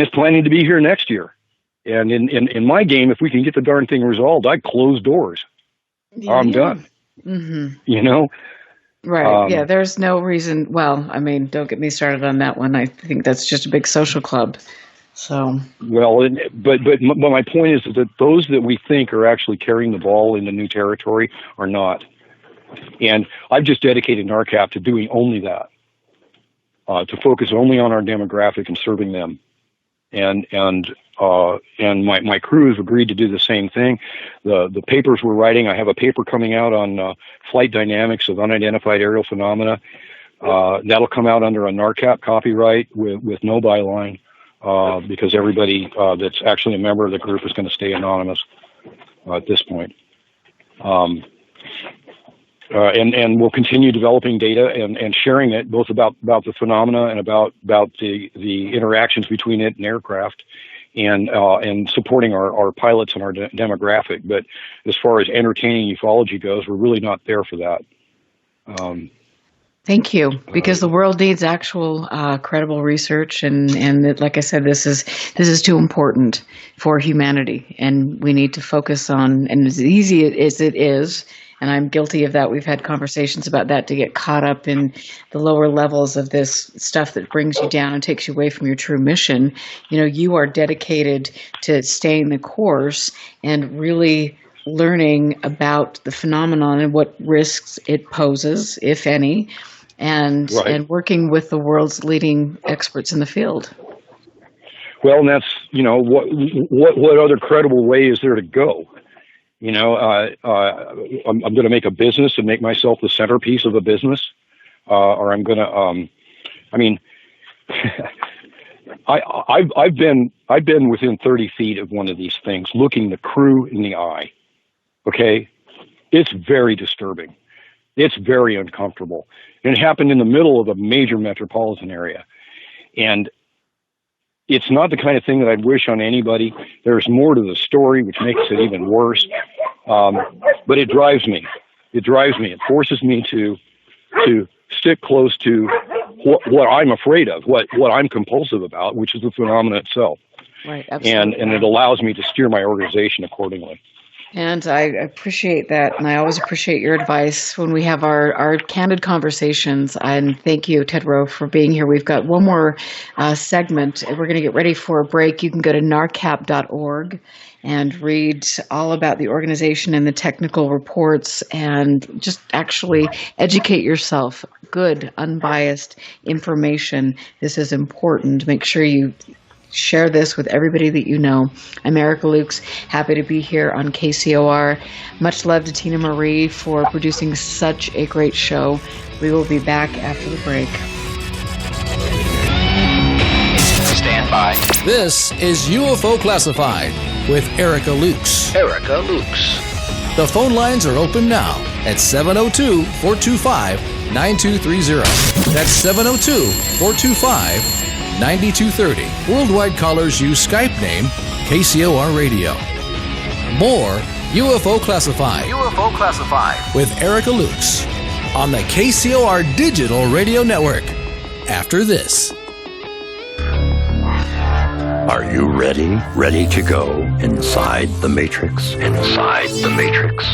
Speaker 5: it's planning to be here next year. And in my game, if we can get the darn thing resolved, I close doors. Yeah. I'm done.
Speaker 1: Mm-hmm. Right. Yeah. There's no reason. Well, I mean, don't get me started on that one. I think that's just a big social club. So. Well,
Speaker 5: but my point is that those that we think are actually carrying the ball into new territory are not. And I've just dedicated NARCAP to doing only that, to focus only on our demographic and serving them. And and my crew has agreed to do the same thing. The papers we're writing, I have a paper coming out on flight dynamics of unidentified aerial phenomena. That'll come out under a NARCAP copyright with no byline, because everybody that's actually a member of the group is going to stay anonymous at this point. And we'll continue developing data and sharing it, both about the phenomena and about the interactions between it and aircraft, and supporting our pilots and our demographic. But as far as entertaining ufology goes, we're really not there for that.
Speaker 1: Thank you, because the world needs actual credible research, and like I said, this is too important for humanity, and we need to focus on. And as easy as it is, and I'm guilty of that. We've had conversations about that, to get caught up in the lower levels of this stuff that brings you down and takes you away from your true mission. You are dedicated to staying the course and really learning about the phenomenon and what risks it poses, if any, and working with the world's leading experts in the field.
Speaker 5: Well, and that's, what other credible way is there to go? I'm going to make a business and make myself the centerpiece of a business, or I'm going to, I've been within 30 feet of one of these things, looking the crew in the eye. Okay. It's very disturbing. It's very uncomfortable. And it happened in the middle of a major metropolitan area. And it's not the kind of thing that I'd wish on anybody. There's more to the story, which makes it even worse. But it drives me. It forces me to stick close to what I'm afraid of, what I'm compulsive about, which is the phenomena itself.
Speaker 1: Right, absolutely.
Speaker 5: And it allows me to steer my organization accordingly.
Speaker 1: And I appreciate that, and I always appreciate your advice when we have our candid conversations. And thank you, Ted Roe, for being here. We've got one more segment. We're going to get ready for a break. You can go to narcap.org and read all about the organization and the technical reports, and just actually educate yourself. Good, unbiased information. This is important. Make sure you share this with everybody that you know. I'm Erica Lukes, happy to be here on KCOR. Much love to Tina Marie for producing such a great show. We will be back after the break.
Speaker 3: Stand by. This is UFO Classified with Erica Lukes. The phone lines are open now at 702-425-9230. That's 702-425-9230. 9230. Worldwide callers use Skype name KCOR Radio. More UFO Classified with Erica Lukes on the KCOR Digital Radio Network. After this.
Speaker 14: Are you ready? Ready to go inside the Matrix?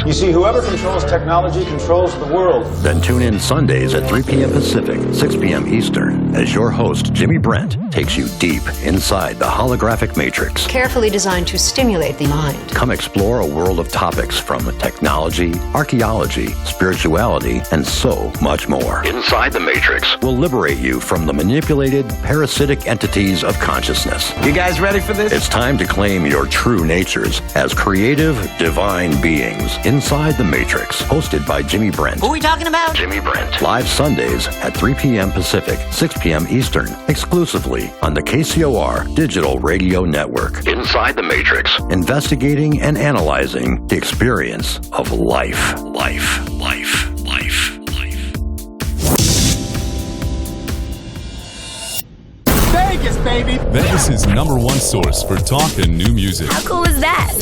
Speaker 15: You see, whoever controls technology controls the world.
Speaker 14: Then tune in Sundays at 3 p.m. Pacific, 6 p.m. Eastern, as your host, Jimmy Brent, takes you deep inside the holographic Matrix.
Speaker 16: Carefully designed to stimulate the mind.
Speaker 14: Come explore a world of topics from technology, archaeology, spirituality, and so much more. Inside the Matrix will liberate you from the manipulated, parasitic entities of consciousness.
Speaker 15: You guys ready for this?
Speaker 14: It's time to claim your true natures as creative, divine beings inside the Matrix. Hosted by Jimmy Brent.
Speaker 16: Who are we talking about?
Speaker 14: Jimmy Brent. Live Sundays at 3 p.m. Pacific, 6 p.m. Eastern, exclusively on the KCOR Digital Radio Network. Inside the Matrix, investigating and analyzing the experience of life.
Speaker 15: Vegas, baby!
Speaker 17: Vegas' #1 source for talk and new music.
Speaker 18: How cool is that?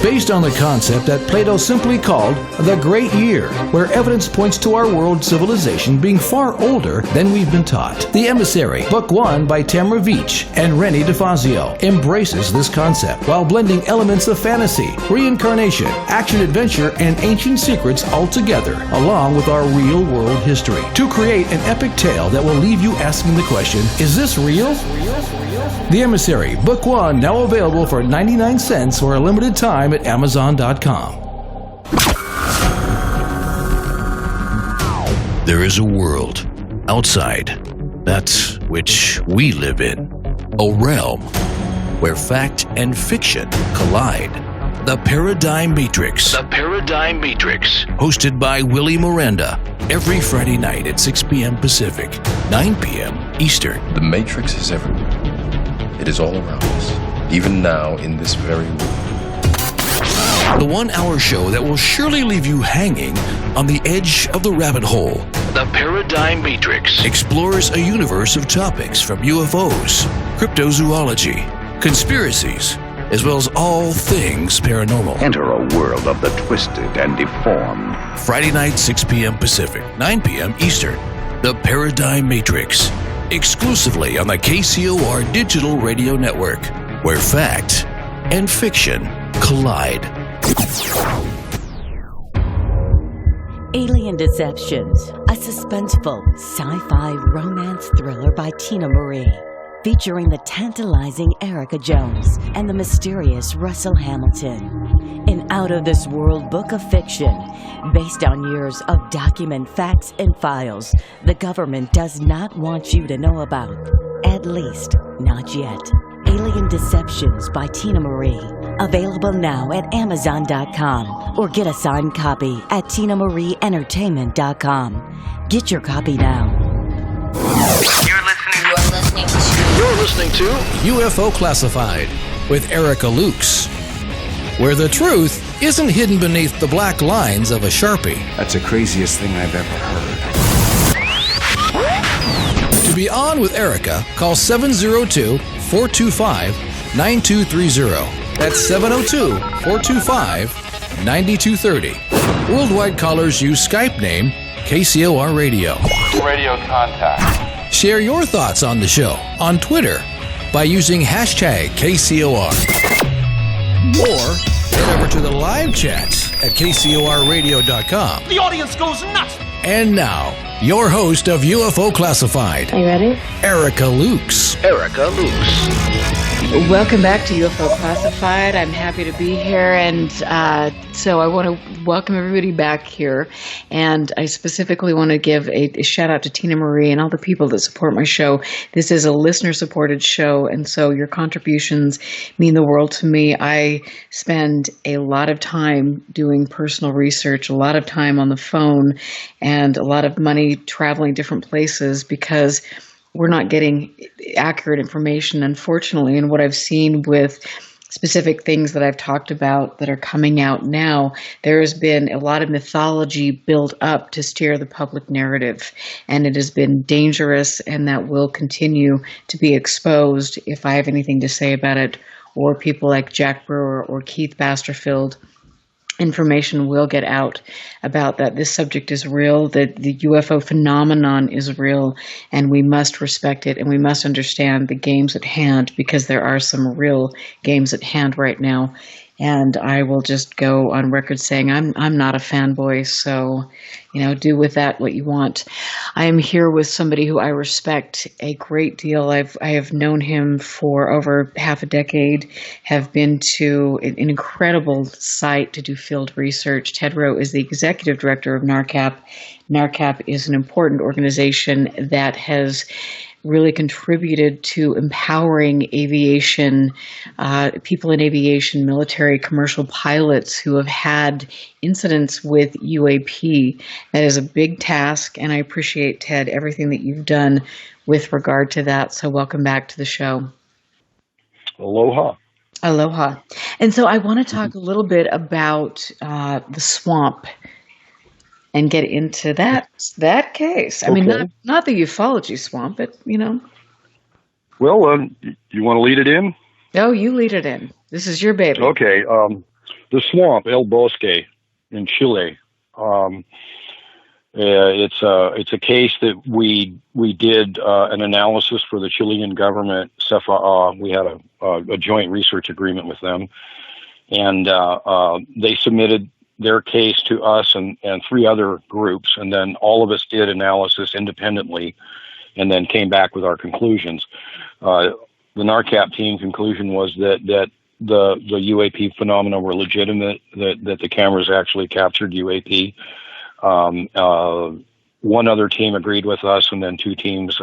Speaker 3: Based on the concept that Plato simply called the Great Year, where evidence points to our world civilization being far older than we've been taught. The Emissary, Book 1 by Tamara Veach and Rennie DeFazio, embraces this concept while blending elements of fantasy, reincarnation, action-adventure, and ancient secrets all together, along with our real-world history, to create an epic tale that will leave you asking the question, is this real? The Emissary, Book 1, now available for 99 cents for a limited time at Amazon.com. There is a world outside that which we live in. a realm where fact and fiction collide. The Paradigm Matrix. The Paradigm Matrix. Hosted by Willie Miranda. Every Friday night at 6 p.m. Pacific, 9 p.m. Eastern.
Speaker 18: The Matrix is everywhere. It is all around us, even now in this very room.
Speaker 3: The 1 hour show that will surely leave you hanging on the edge of the rabbit hole. The Paradigm Matrix explores a universe of topics from UFOs, cryptozoology, conspiracies, as well as all things paranormal.
Speaker 19: Enter a world of the twisted and deformed.
Speaker 3: Friday night, 6 p.m. Pacific, 9 p.m. Eastern. The Paradigm Matrix. Exclusively on the KCOR Digital Radio Network, where fact and fiction collide.
Speaker 20: Alien Deceptions, a suspenseful sci-fi romance thriller by Tina Marie, featuring the tantalizing Erica Jones and the mysterious Russell Hamilton. An out-of-this-world book of fiction based on years of document facts and files the government does not want you to know about. At least, not yet. Alien Deceptions by Tina Marie. Available now at Amazon.com or get a signed copy at TinaMarieEntertainment.com. Get your copy now.
Speaker 3: You're listening to UFO Classified with Erica Lukes, where the truth isn't hidden beneath the black lines of a Sharpie.
Speaker 21: That's the craziest thing I've ever heard.
Speaker 3: To be on with Erica, call 702-425-9230. That's 702-425-9230. Worldwide callers use Skype name KCOR Radio.
Speaker 10: Radio contact.
Speaker 3: Share your thoughts on the show on Twitter by using hashtag KCOR. Or head over to the live chats at KCORradio.com.
Speaker 22: The audience goes nuts!
Speaker 3: And now, your host of UFO Classified.
Speaker 1: Are you ready?
Speaker 3: Erica Lukes. Erica Lukes.
Speaker 1: Welcome back to UFO Classified. I'm happy to be here, and so I want to welcome everybody back here, and I specifically want to give a shout out to Tina Marie and all the people that support my show. This is a listener-supported show, and so your contributions mean the world to me. I spend a lot of time doing personal research, a lot of time on the phone, and a lot of money traveling different places because we're not getting accurate information, unfortunately. And what I've seen with specific things that I've talked about that are coming out now, there has been a lot of mythology built up to steer the public narrative. And it has been dangerous, and that will continue to be exposed if I have anything to say about it, or people like Jack Brewer or Keith Basterfield. Information will get out about that. This subject is real, that the UFO phenomenon is real, and we must respect it, and we must understand the games at hand, because there are some real games at hand right now. And I will just go on record saying I'm not a fanboy, so, do with that what you want. I am here with somebody who I respect a great deal. I have known him for over half a decade, have been to an incredible site to do field research. Ted Rowe is the executive director of NARCAP. NARCAP is an important organization that has really contributed to empowering aviation, people in aviation, military, commercial pilots who have had incidents with UAP. That is a big task, and I appreciate, Ted, everything that you've done with regard to that. So welcome back to the show.
Speaker 5: Aloha.
Speaker 1: Aloha. And so I want to talk a little bit about the swamp and get into that case. I mean, not the ufology swamp, but,
Speaker 5: Well, you want to lead it in?
Speaker 1: Oh, you lead it in. This is your baby.
Speaker 5: Okay. The swamp, El Bosque in Chile. It's a case that we did an analysis for the Chilean government, CFAA. We had a joint research agreement with them, and they submitted their case to us and three other groups, and then all of us did analysis independently and then came back with our conclusions. The NARCAP team conclusion was that the UAP phenomena were legitimate, that the cameras actually captured UAP. One other team agreed with us, and then two teams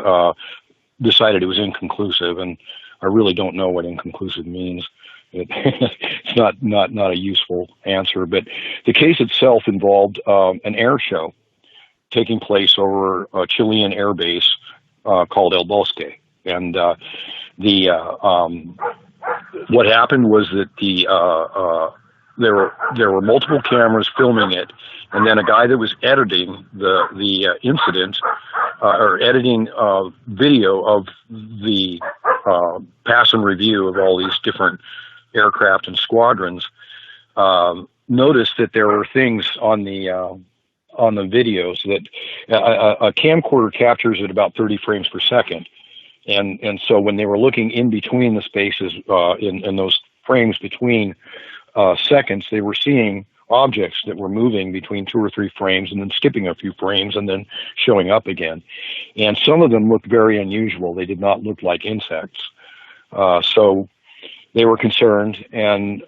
Speaker 5: decided it was inconclusive. And I really don't know what inconclusive means. It's not a useful answer. But the case itself involved an air show taking place over a Chilean air base called El Bosque, and what happened was that there were multiple cameras filming it, and then a guy that was editing the incident or editing video of the pass and review of all these different aircraft and squadrons noticed that there were things on the videos that a camcorder captures at about 30 frames per second. And so when they were looking in between the spaces, in those frames between seconds, they were seeing objects that were moving between 2 or 3 frames and then skipping a few frames and then showing up again. And some of them looked very unusual. They did not look like insects. So they were concerned, and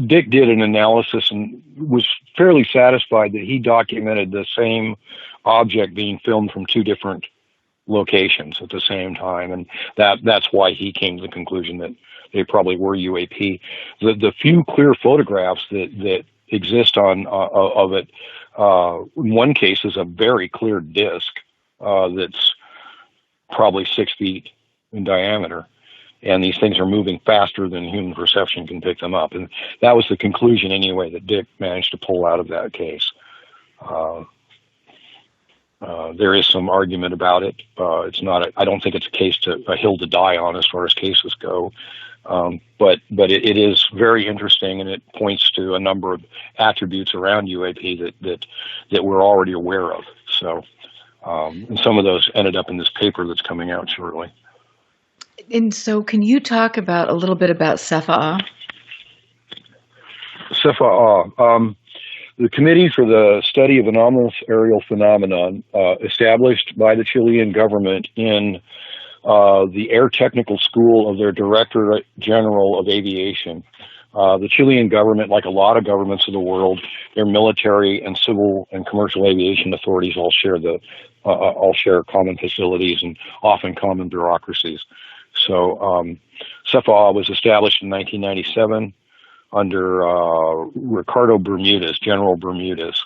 Speaker 5: Dick did an analysis and was fairly satisfied that he documented the same object being filmed from 2 different locations at the same time, and that's why he came to the conclusion that they probably were UAP. The few clear photographs that exist of it, in one case is a very clear disc that's probably 6 feet in diameter, and these things are moving faster than human perception can pick them up, and that was the conclusion anyway that Dick managed to pull out of that case. There is some argument about it. It's not. I don't think it's a hill to die on as far as cases go. But it is very interesting, and it points to a number of attributes around UAP that we're already aware of. So, and some of those ended up in this paper that's coming out shortly.
Speaker 1: And so, can you talk a little bit about CEPHA?
Speaker 5: CEPHA. The Committee for the Study of Anomalous Aerial Phenomenon, established by the Chilean government in the Air Technical School of their Directorate General of Aviation. The Chilean government, like a lot of governments of the world, their military and civil and commercial aviation authorities all share common facilities and often common bureaucracies. So CEPHA was established in 1997. Under Ricardo Bermudez, General Bermudez,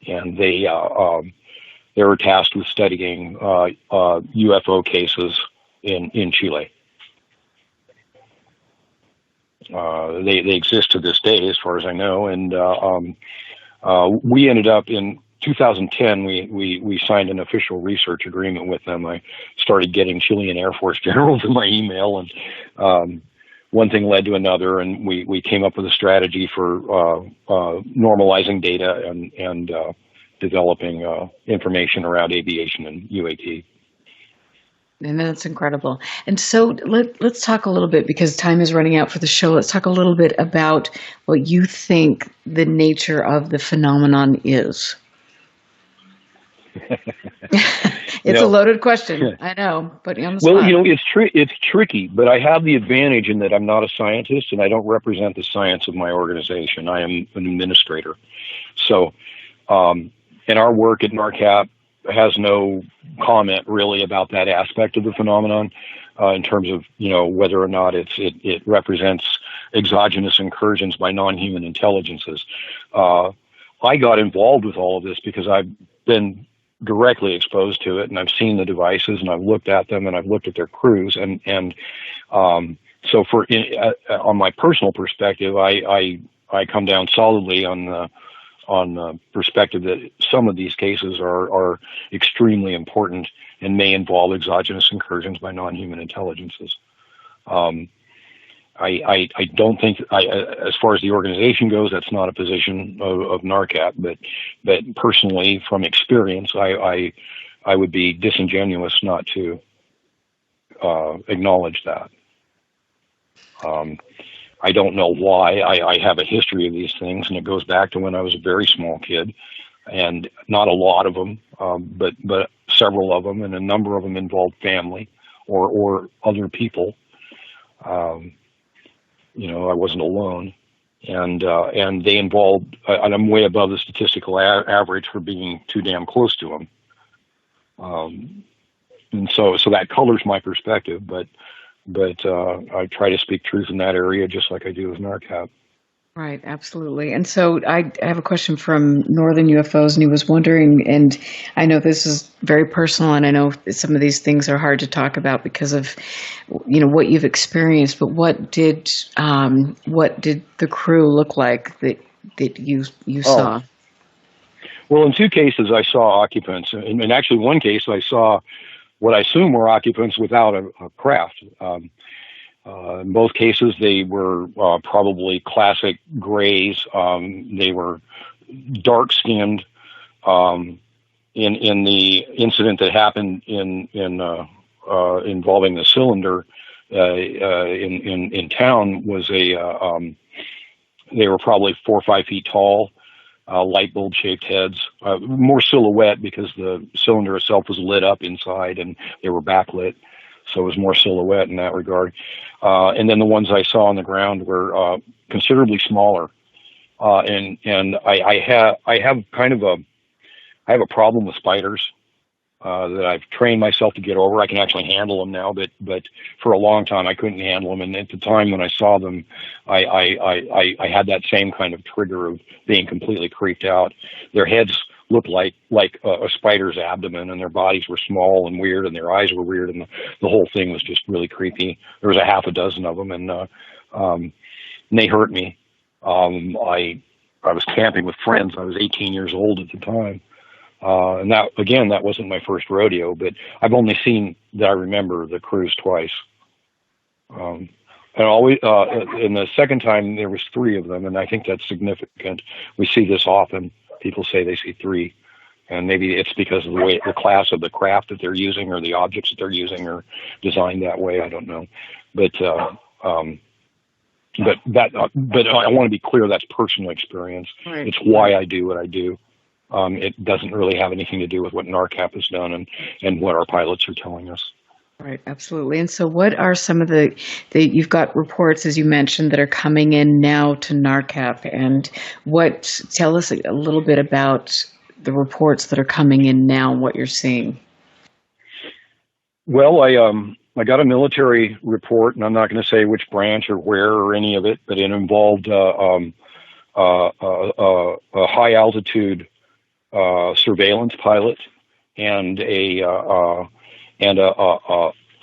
Speaker 5: and they were tasked with studying UFO cases in Chile. They exist to this day, as far as I know, and we ended up in 2010. We signed an official research agreement with them. I started getting Chilean Air Force generals in my email, and one thing led to another, and we came up with a strategy for normalizing data and developing information around aviation and UAP.
Speaker 1: And that's incredible. And so let's talk a little bit, because time is running out for the show. Let's talk a little bit about what you think the nature of the phenomenon is. It's a loaded question, I know, but on the spot.
Speaker 5: Well, it's tricky, but I have the advantage in that I'm not a scientist and I don't represent the science of my organization. I am an administrator. So, and our work at NARCAP has no comment really about that aspect of the phenomenon in terms of, whether or not it represents exogenous incursions by non-human intelligences. I got involved with all of this because I've been directly exposed to it, and I've seen the devices, and I've looked at them, and I've looked at their crews, and so on my personal perspective, I come down solidly on the perspective that some of these cases are extremely important and may involve exogenous incursions by non-human intelligences. I don't think, as far as the organization goes, that's not a position of NARCAP, but personally, from experience, I would be disingenuous not to acknowledge that. I don't know why. I have a history of these things, and it goes back to when I was a very small kid, and not a lot of them, but several of them, and a number of them involved family or other people. I wasn't alone, and they involved, and I'm way above the statistical average for being too damn close to them. And so that colors my perspective, but but I try to speak truth in that area just like I do with NARCAP.
Speaker 1: Right, absolutely. And so I have a question from Northern UFOs, and he was wondering, and I know this is very personal, and I know some of these things are hard to talk about because of, what you've experienced. But what did the crew look like that you saw?
Speaker 5: Well, in two cases, I saw occupants. In actually one case, I saw what I assume were occupants without a craft. In both cases, they were probably classic grays. They were dark-skinned. In the incident that happened involving the cylinder in town was they were probably 4 or 5 feet tall, light bulb shaped heads, more silhouette because the cylinder itself was lit up inside and they were backlit. So it was more silhouette in that regard. And then the ones I saw on the ground were considerably smaller. And I have a problem with spiders that I've trained myself to get over. I can actually handle them now, but for a long time I couldn't handle them. And at the time when I saw them, I had that same kind of trigger of being completely creeped out. Their heads looked like a spider's abdomen, and their bodies were small and weird, and their eyes were weird, and the whole thing was just really creepy. There was a half a dozen of them, and they hurt me. I was camping with friends. I was 18 years old at the time. And that wasn't my first rodeo, but I've only seen that I remember the cruise twice. And always, in the second time there was 3 of them, and I think that's significant. We see this often. People say they see 3, and maybe it's because of the class of the craft that they're using or the objects that they're using are designed that way. I don't know, but I want to be clear. That's personal experience. Right. It's why I do what I do. It doesn't really have anything to do with what NARCAP has done and what our pilots are telling us.
Speaker 1: Right, absolutely. And so what are some of you've got reports, as you mentioned, that are coming in now to NARCAP, and tell us a little bit about the reports that are coming in now and what you're seeing.
Speaker 5: Well, I got a military report, and I'm not going to say which branch or where or any of it, but it involved a high altitude surveillance pilot and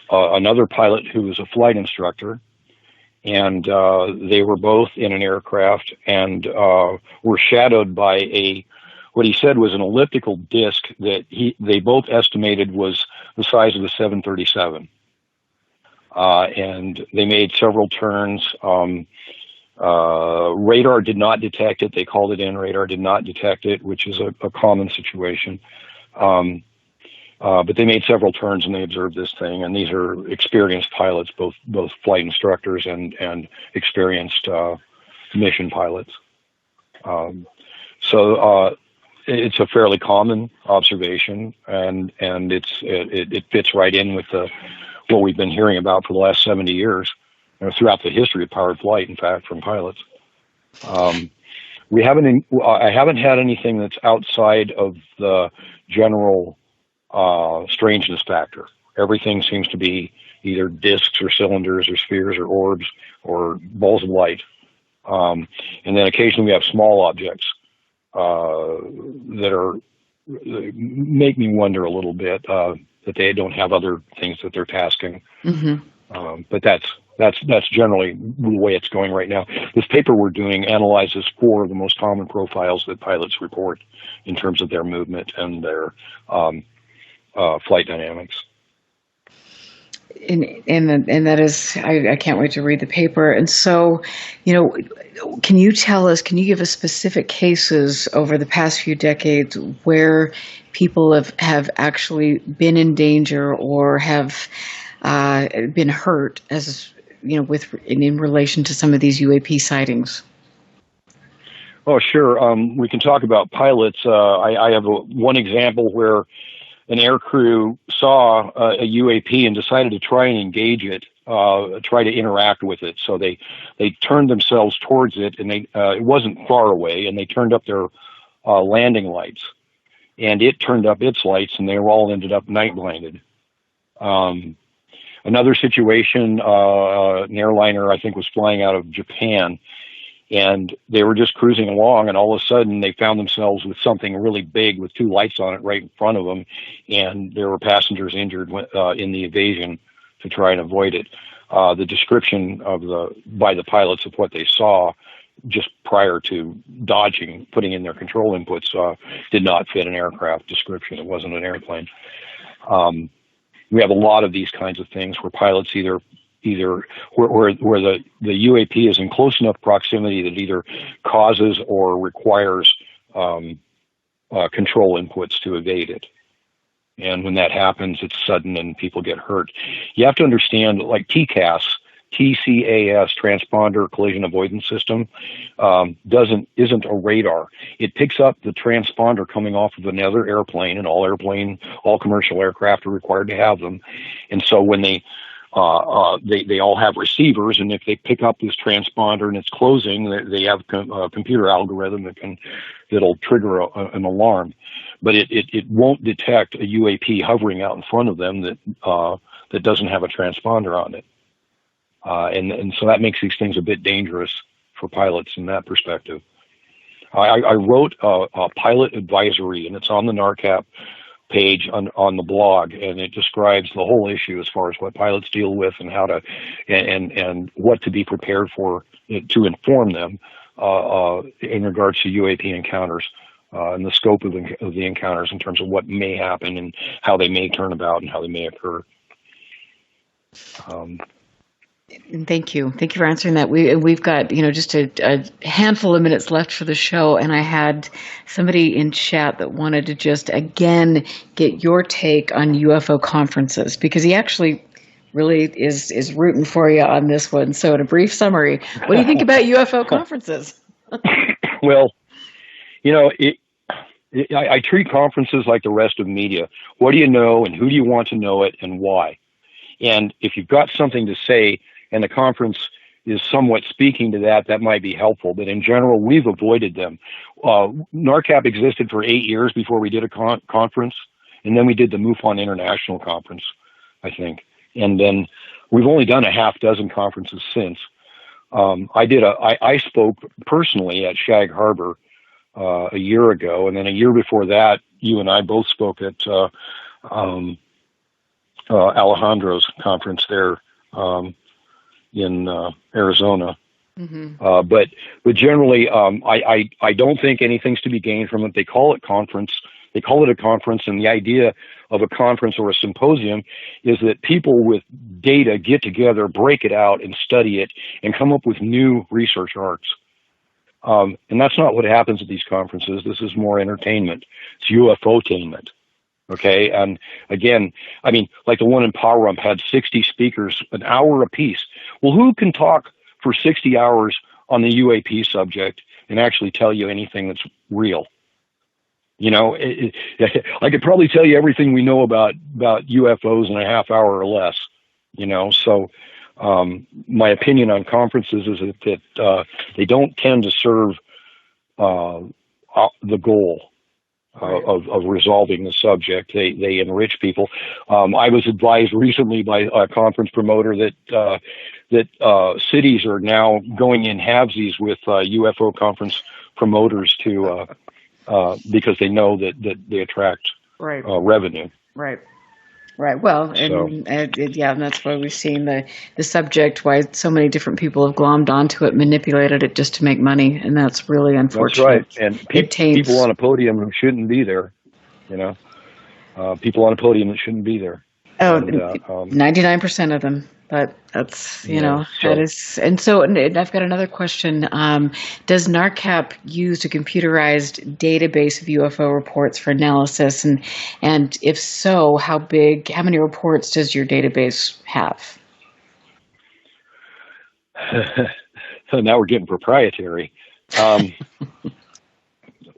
Speaker 5: another pilot who was a flight instructor, and they were both in an aircraft and were shadowed by what he said was an elliptical disc that they both estimated was the size of a 737. And they made several turns. Radar did not detect it. They called it in. Radar did not detect it, which is a common situation. But they made several turns and they observed this thing. And these are experienced pilots, both flight instructors and experienced mission pilots. So it's a fairly common observation, and it fits right in with what we've been hearing about for the last 70 years, throughout the history of powered flight, in fact, from pilots. I haven't had anything that's outside of the general strangeness factor. Everything seems to be either discs or cylinders or spheres or orbs or balls of light. And then occasionally we have small objects that make me wonder a little bit that they don't have other things that they're tasking. Mm-hmm. But that's generally the way it's going right now. This paper we're doing analyzes 4 of the most common profiles that pilots report in terms of their movement and their flight dynamics.
Speaker 1: And that is, I can't wait to read the paper. And so, can you give us specific cases over the past few decades where people have actually been in danger or have been hurt, as in relation to some of these UAP sightings?
Speaker 5: Oh, sure. We can talk about pilots. I have one example where an air crew saw a UAP and decided to try and engage it, try to interact with it. So they turned themselves towards it, and it wasn't far away, and they turned up their landing lights, and it turned up its lights, and they all ended up night blinded. Another situation, an airliner, I think, was flying out of Japan, and they were just cruising along, and all of a sudden they found themselves with something really big with 2 lights on it right in front of them, and there were passengers injured in the evasion to try and avoid it. The description by the pilots of what they saw just prior to dodging, putting in their control inputs, did not fit an aircraft description. It wasn't an airplane. We have a lot of these kinds of things where pilots either where the UAP is in close enough proximity that either causes or requires control inputs to evade it. And when that happens, it's sudden and people get hurt. You have to understand, like TCAS, transponder collision avoidance system, isn't a radar. It picks up the transponder coming off of another airplane, and all commercial aircraft are required to have them. And so when they all have receivers, and if they pick up this transponder and it's closing, they have a computer algorithm that'll trigger an alarm. But it won't detect a UAP hovering out in front of them that doesn't have a transponder on it. And so that makes these things a bit dangerous for pilots in that perspective. I wrote a pilot advisory, and it's on the NARCAP page on the blog, and it describes the whole issue as far as what pilots deal with and how to and what to be prepared for to inform them in regards to UAP encounters and the scope of the encounters in terms of what may happen and how they may turn about and how they may occur.
Speaker 1: Thank you for answering that. We've got just a handful of minutes left for the show, and I had somebody in chat that wanted to just again get your take on UFO conferences, because he actually really is rooting for you on this one. So in a brief summary, what do you think about UFO conferences?
Speaker 5: Well, I treat conferences like the rest of media. What do you know, and who do you want to know it, and why? And if you've got something to say, and the conference is somewhat speaking to that might be helpful. But in general, we've avoided them. NARCAP existed for 8 years before we did a conference, and then we did the MUFON International Conference, I think. And then we've only done a half dozen conferences since. I spoke personally at Shag Harbor a year ago, and then a year before that, you and I both spoke at Alejandro's conference there in Arizona. Mm-hmm. But generally, I don't think anything's to be gained from it. They call it conference. They call it a conference, and the idea of a conference or a symposium is that people with data get together, break it out, and study it, and come up with new research arcs. And that's not what happens at these conferences. This is more entertainment. It's UFO-tainment. Okay. And again, I mean, like the one in Power Rump had 60 speakers, an hour apiece. Well, who can talk for 60 hours on the UAP subject and actually tell you anything that's real? I could probably tell you everything we know about UFOs in a half hour or less, so, my opinion on conferences is that they don't tend to serve, the goal. Of resolving the subject. They enrich people. I was advised recently by a conference promoter that cities are now going in halvesies with UFO conference promoters because they know that they attract revenue.
Speaker 1: Right. Well, and that's why we've seen the subject, why so many different people have glommed onto it, manipulated it just to make money, and that's really unfortunate.
Speaker 5: That's right. And people on a podium who shouldn't be there, people on a podium that shouldn't be there.
Speaker 1: Oh, 99% of them. But that's, that is. And so I've got another question. Does NARCAP use a computerized database of UFO reports for analysis? And if so, how many reports does your database have?
Speaker 5: So now we're getting proprietary.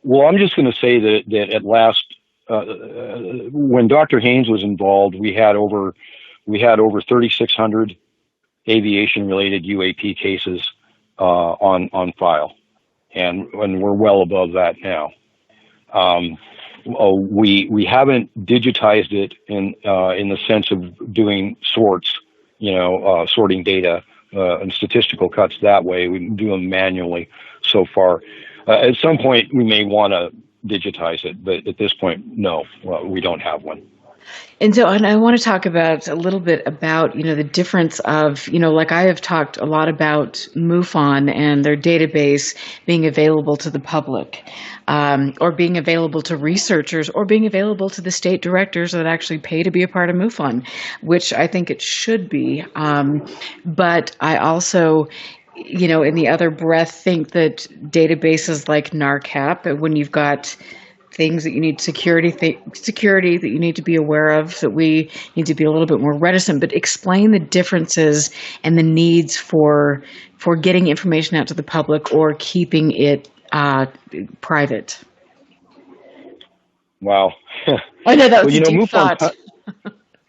Speaker 5: Well, I'm just going to say that at last, when Dr. Haynes was involved, we had over 3,600 aviation-related UAP cases on file, and we're well above that now. We haven't digitized it in the sense of doing sorts sorting data and statistical cuts that way. We do them manually so far. At some point, we may want to digitize it, but at this point, no, we don't have one.
Speaker 1: And I want to talk about a little bit about, the difference of, like I have talked a lot about MUFON and their database being available to the public, or being available to researchers, or being available to the state directors that actually pay to be a part of MUFON, which I think it should be. But I also, in the other breath, think that databases like NARCAP, when you've got things that you need security that you need to be aware of, that we need to be a little bit more reticent, but explain the differences and the needs for getting information out to the public or keeping it private.
Speaker 5: Wow.
Speaker 1: I know that was a deep thought.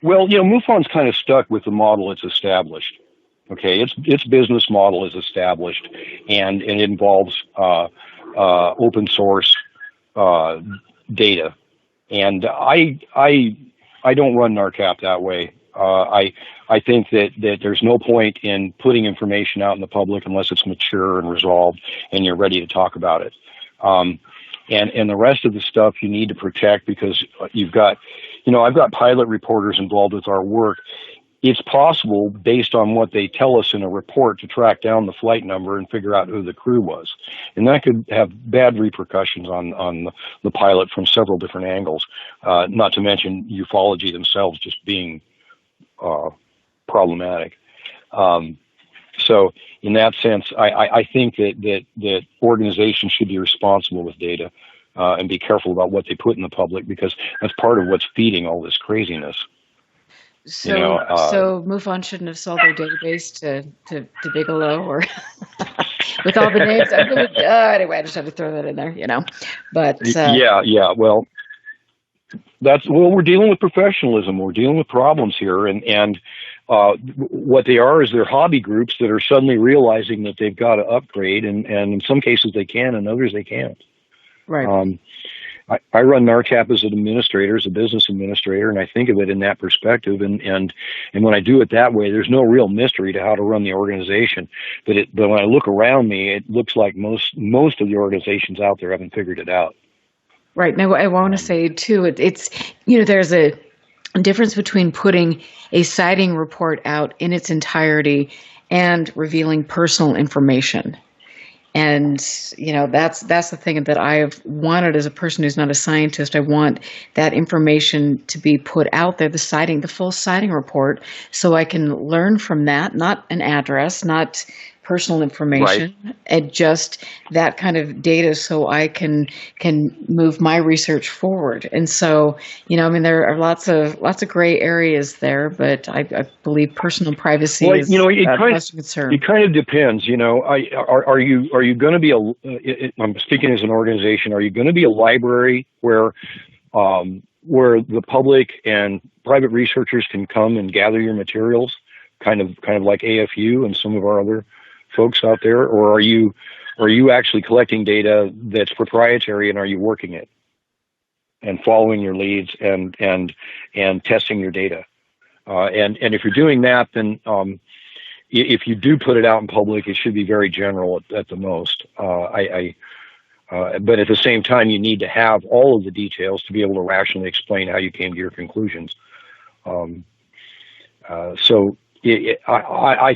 Speaker 5: MUFON's kind of stuck with the model it's established. Okay, its business model is established, and it involves open source data, and I don't run NARCAP that way. I think that there's no point in putting information out in the public unless it's mature and resolved and you're ready to talk about it. And the rest of the stuff you need to protect, because you've got, I've got pilot reporters involved with our work. It's possible, based on what they tell us in a report, to track down the flight number and figure out who the crew was. And that could have bad repercussions on the pilot from several different angles, not to mention ufology themselves just being problematic. So in that sense, I think that organizations should be responsible with data and be careful about what they put in the public, because that's part of what's feeding all this craziness.
Speaker 1: So MUFON shouldn't have sold their database to Bigelow or with all the names. Anyway, I just had to throw that in there, But
Speaker 5: well, we're dealing with professionalism. We're dealing with problems here, and what they are is they're hobby groups that are suddenly realizing that they've got to upgrade, and in some cases they can, and others they can't.
Speaker 1: Right.
Speaker 5: I run NARCAP as an administrator, as a business administrator, and I think of it in that perspective. And when I do it that way, there's no real mystery to how to run the organization. But when I look around me, it looks like most of the organizations out there haven't figured it out.
Speaker 1: Right. Now, I want to say too, it's there's a difference between putting a sighting report out in its entirety and revealing personal information. And, that's the thing that I've wanted as a person who's not a scientist. I want that information to be put out there, the full sighting report, so I can learn from that, not an address, not personal information, right, and just that kind of data, so I can move my research forward. And so, there are lots of gray areas there, but I believe personal privacy is most concern.
Speaker 5: It kind of depends. Are you going to be I'm speaking as an organization. Are you going to be a library where the public and private researchers can come and gather your materials, kind of like AFU and some of our other folks out there, or are you actually collecting data that's proprietary, and are you working it and following your leads and testing your data? And if you're doing that, then if you do put it out in public, it should be very general at the most. But at the same time, you need to have all of the details to be able to rationally explain how you came to your conclusions. I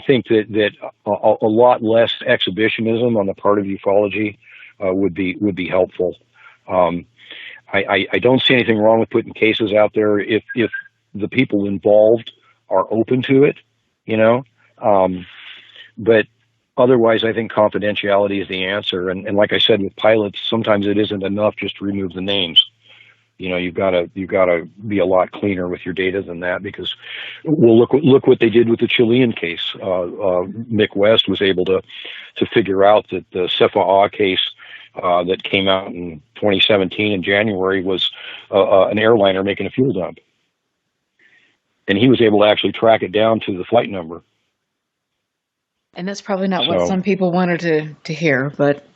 Speaker 5: think that a lot less exhibitionism on the part of ufology would be helpful. I don't see anything wrong with putting cases out there if the people involved are open to it, but otherwise I think confidentiality is the answer. And like I said, with pilots, sometimes it isn't enough just to remove the names. You've got to be a lot cleaner with your data than that, because look what they did with the Chilean case. Mick West was able to figure out that the Cefa case that came out in 2017 in January was an airliner making a fuel dump, and he was able to actually track it down to the flight number.
Speaker 1: And that's probably not what some people wanted to hear, but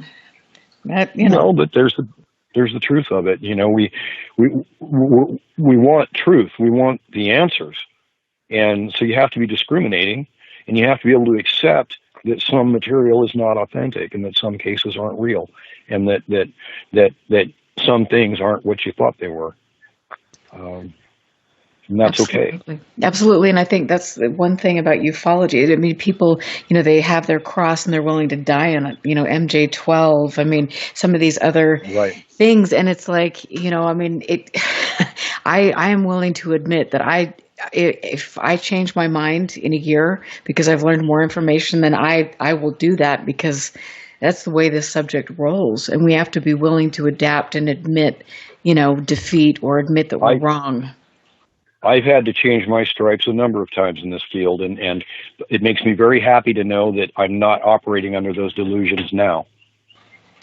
Speaker 5: No, but there's the truth of it. We want truth. We want the answers. And so you have to be discriminating, and you have to be able to accept that some material is not authentic, and that some cases aren't real, and that some things aren't what you thought they were. And that's okay.
Speaker 1: Absolutely. And I think that's the one thing about ufology. I mean, people, they have their cross and they're willing to die on it, MJ-12. I mean, some of these other things. And it's like, I mean, I am willing to admit that if I change my mind in a year because I've learned more information, then I will do that, because that's the way this subject rolls. And we have to be willing to adapt and admit, defeat, or admit that we're wrong.
Speaker 5: I've had to change my stripes a number of times in this field, and it makes me very happy to know that I'm not operating under those delusions now.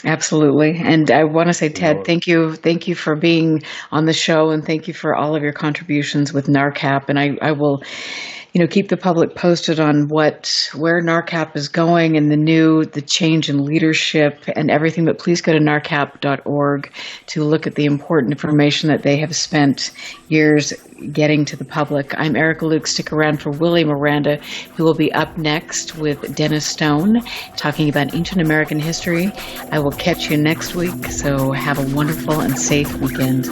Speaker 1: Absolutely. And I want to say, Ted, thank you for being on the show, and thank you for all of your contributions with NARCAP. And I will, keep the public posted on where NARCAP is going and the change in leadership and everything. But please go to narcap.org to look at the important information that they have spent years getting to the public. I'm Erica Luke. Stick around for Willie Miranda, who will be up next with Dennis Stone, talking about ancient American history. I will catch you next week, so have a wonderful and safe weekend.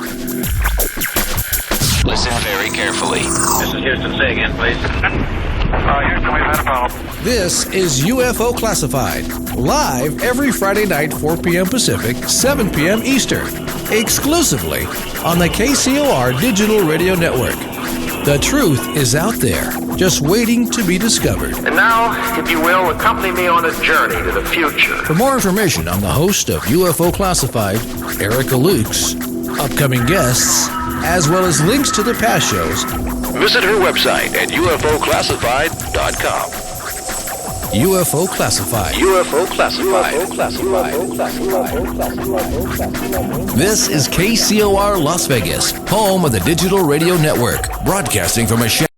Speaker 7: Listen very carefully.
Speaker 4: This is Houston. Say again, please. Houston, we've had a problem.
Speaker 3: This is UFO Classified, live every Friday night, 4 p.m. Pacific, 7 p.m. Eastern, exclusively on the KCOR Digital Radio Network. The truth is out there, just waiting to be discovered.
Speaker 4: And now, if you will, accompany me on a journey to the future.
Speaker 3: For more information on the host of UFO Classified, Erica Lukes, upcoming guests, as well as links to the past shows,
Speaker 7: visit her website at ufoclassified.com.
Speaker 3: UFO Classified.
Speaker 7: UFO Classified.
Speaker 3: This is KCOR Las Vegas, home of the Digital Radio Network, broadcasting from a